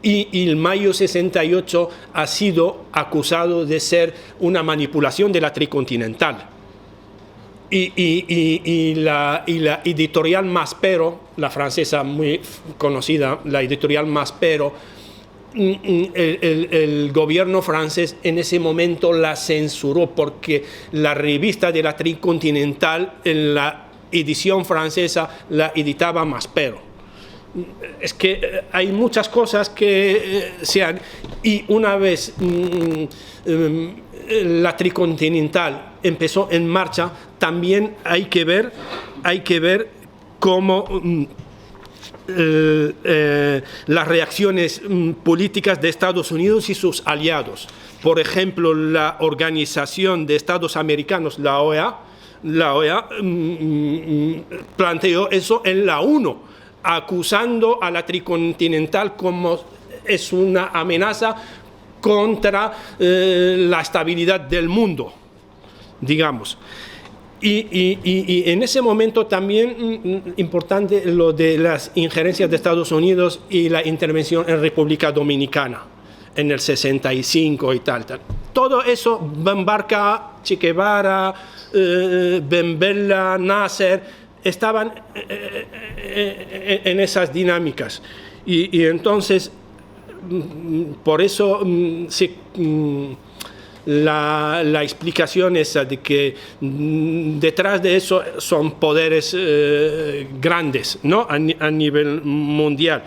Y el mayo 68 ha sido acusado de ser una manipulación de la Tricontinental. Y la editorial Maspero, la francesa muy conocida, la editorial Maspero, el gobierno francés en ese momento la censuró porque la revista de la Tricontinental, en la edición francesa, la editaba Maspero. Es que hay muchas cosas que se han... Y una vez la Tricontinental empezó en marcha, también hay que ver cómo las reacciones políticas de Estados Unidos y sus aliados. Por ejemplo, la Organización de Estados Americanos, la OEA planteó eso en la ONU, acusando a la Tricontinental como es una amenaza contra la estabilidad del mundo, digamos. Y en ese momento también importante lo de las injerencias de Estados Unidos y la intervención en República Dominicana en el 65 y tal. Todo eso, Bambarka, Che Guevara, Ben Bella, Nasser, estaban en esas dinámicas. Y entonces, por eso la explicación esa de que detrás de eso son poderes grandes, ¿no? A nivel mundial.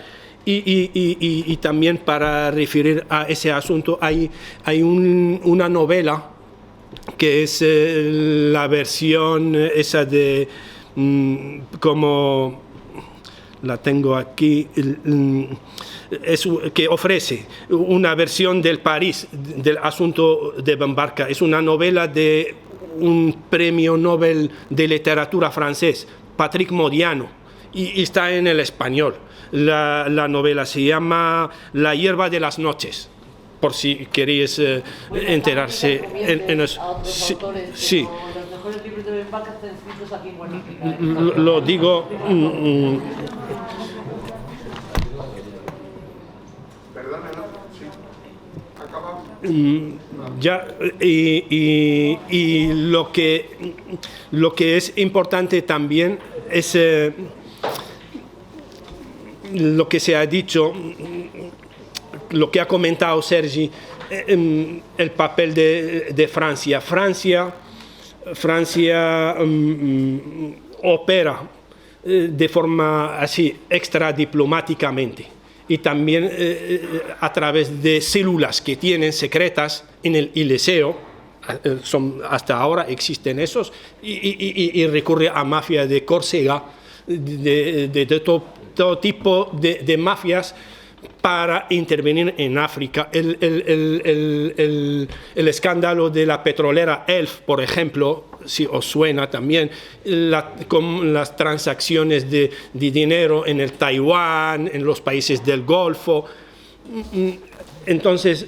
Y también para referir a ese asunto hay una novela que es la versión esa de como la tengo aquí, que ofrece una versión del París del asunto de Bombarca. Es una novela de un premio Nobel de literatura francés, Patrick Modiano, y está en el español. La novela se llama La hierba de las noches, por si queréis enterarse en eso. Sí. Los mejores libros de Bombarca están escritos aquí en Guanajuato. Lo digo. Ya, y lo que es importante también es lo que se ha dicho, lo que ha comentado Sergi, el papel de Francia. Francia opera de forma así extradiplomáticamente y también a través de células que tienen secretas en el Elíseo. Hasta ahora existen esos, y recurre a mafia de Córcega, de todo tipo de mafias para intervenir en África. El escándalo de la petrolera Elf, por ejemplo, si os suena también, con las transacciones de dinero en el Taiwán, en los países del Golfo. Entonces,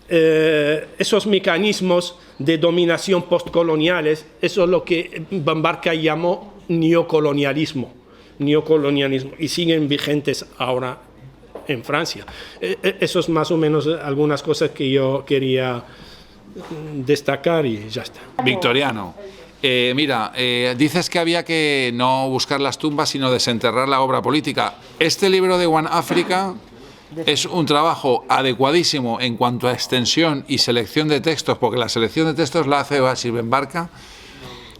esos mecanismos de dominación postcoloniales, eso es lo que Bombarca llamó neocolonialismo, y siguen vigentes ahora en Francia. Eso es más o menos algunas cosas que yo quería destacar y ya está. Victoriano, mira, dices que había que no buscar las tumbas, sino desenterrar la obra política. Este libro de One Africa es un trabajo adecuadísimo en cuanto a extensión y selección de textos, porque la selección de textos la hace Bashir Benbarka,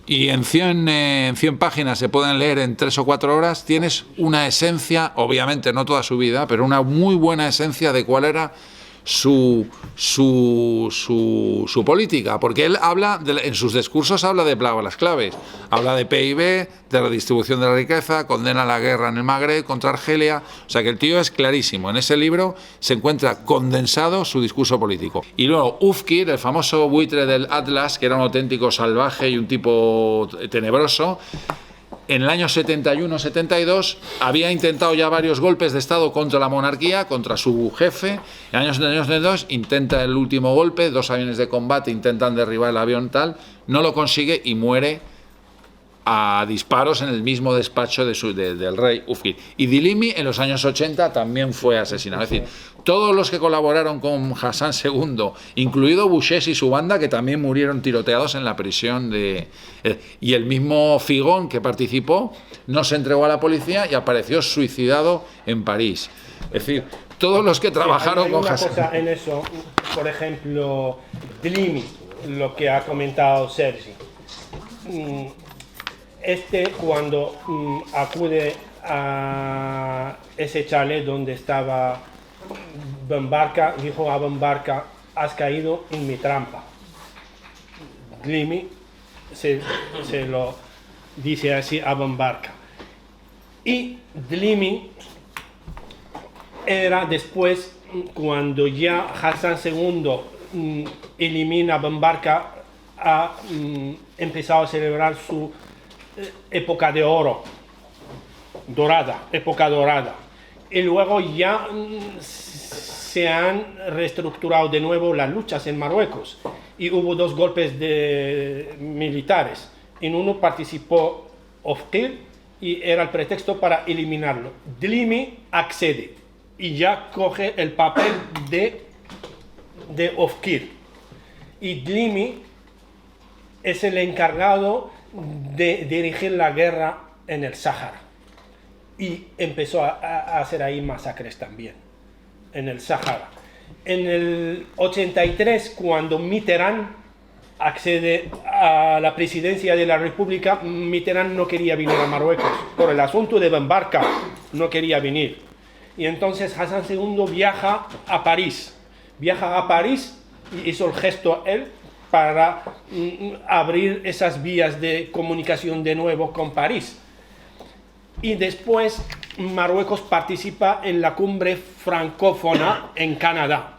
y en 100 páginas se pueden leer en 3 o 4 horas. Tienes una esencia, obviamente no toda su vida, pero una muy buena esencia de cuál era su política, porque él habla, en sus discursos habla de las claves, habla de PIB, de redistribución de la riqueza, condena la guerra en el Magreb contra Argelia, o sea que el tío es clarísimo. En ese libro se encuentra condensado su discurso político. Y luego Ufkir, el famoso buitre del Atlas, que era un auténtico salvaje y un tipo tenebroso, en el año 71-72 había intentado ya varios golpes de Estado contra la monarquía, contra su jefe. En el año 71-72 intenta el último golpe, 2 aviones de combate intentan derribar el avión tal, no lo consigue y muere a disparos en el mismo despacho del rey Ufkir. Y Dilimi en los años 80 también fue asesinado. Es decir, todos los que colaboraron con Hassan II, incluido Bouchet y su banda, que también murieron tiroteados en la prisión y el mismo Figón, que participó, no se entregó a la policía y apareció suicidado en París. Es decir, todos los que trabajaron con Hassan... Cosa en eso, por ejemplo, Dilimi, lo que ha comentado Sergi. Cuando acude a ese chalet donde estaba Bombarca, dijo a Bombarca: has caído en mi trampa. Dilimi se lo dice así a Bombarca. Y Dilimi era después, cuando ya Hassan II elimina a Bombarca, ha empezado a celebrar su época de oro, época dorada. Y luego ya se han reestructurado de nuevo las luchas en Marruecos y hubo 2 golpes militares. En uno participó Ufkir y era el pretexto para eliminarlo. Dilimi accede y ya coge el papel de Ufkir. Y Dilimi es el encargado de dirigir la guerra en el Sáhara. Y empezó a hacer ahí masacres también, en el Sáhara. En el 83, cuando Mitterrand accede a la presidencia de la República, Mitterrand no quería venir a Marruecos. Por el asunto de Bombarca no quería venir. y entonces Hassan II viaja a París. Viaja a París y hizo el gesto él para abrir esas vías de comunicación de nuevo con París. Y después Marruecos participa en la cumbre francófona en Canadá,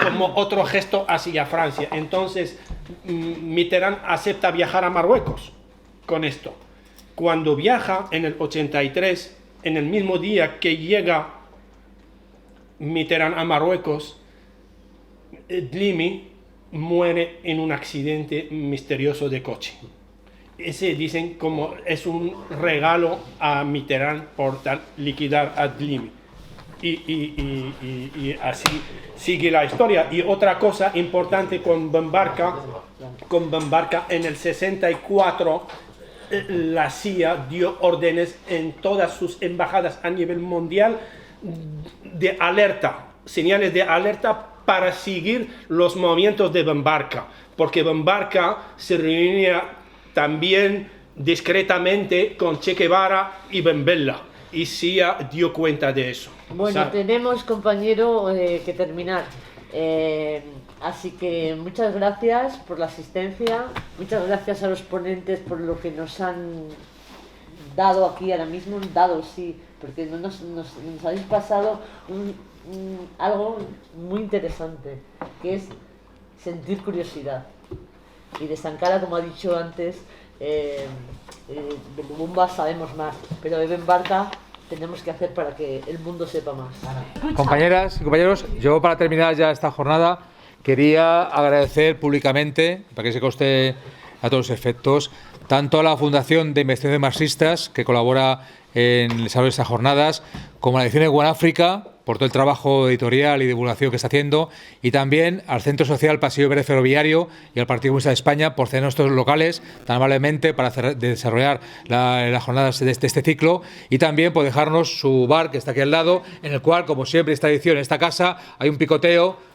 como otro gesto hacia Francia. Entonces Mitterrand acepta viajar a Marruecos con esto. Cuando viaja en el 83, en el mismo día que llega Mitterrand a Marruecos, Dlimi muere en un accidente misterioso de coche. Ese dicen como es un regalo a Mitterrand por liquidar a Dlimi. Y así sigue la historia. Y otra cosa importante con Ben Barka en el 64 la CIA dio órdenes en todas sus embajadas a nivel mundial de alerta, señales de alerta para seguir los movimientos de Ben Barka, porque Ben Barka se reunía también discretamente con Che Guevara y Ben Bella, y CIA dio cuenta de eso. Bueno, tenemos, compañero, que terminar. Así que muchas gracias por la asistencia, muchas gracias a los ponentes por lo que nos han dado aquí ahora mismo, sí, porque nos habéis pasado algo muy interesante, que es sentir curiosidad. Y de Sankara, como ha dicho antes, de Lumumba sabemos más, pero de Ben Barka tenemos que hacer para que el mundo sepa más. Compañeras y compañeros, yo para terminar ya esta jornada quería agradecer públicamente, para que se conste a todos los efectos, tanto a la Fundación de Investigaciones Marxistas, que colabora en el desarrollo de estas jornadas, como a la edición de One África, por todo el trabajo editorial y divulgación que está haciendo, y también al Centro Social Pasillo Verde Ferroviario y al Partido Comunista de España por ceder nuestros locales tan amablemente para desarrollar las jornadas de este ciclo, y también por dejarnos su bar que está aquí al lado, en el cual, como siempre, esta edición, en esta casa, hay un picoteo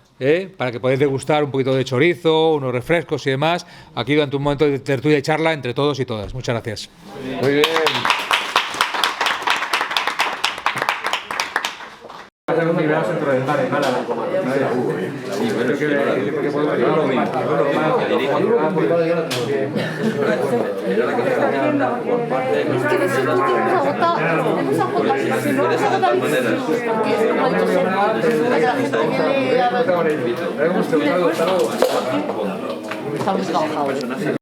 para que podáis degustar un poquito de chorizo, unos refrescos y demás, aquí durante un momento de tertulia y charla entre todos y todas. Muchas gracias. Muy bien. Estamos trabajados.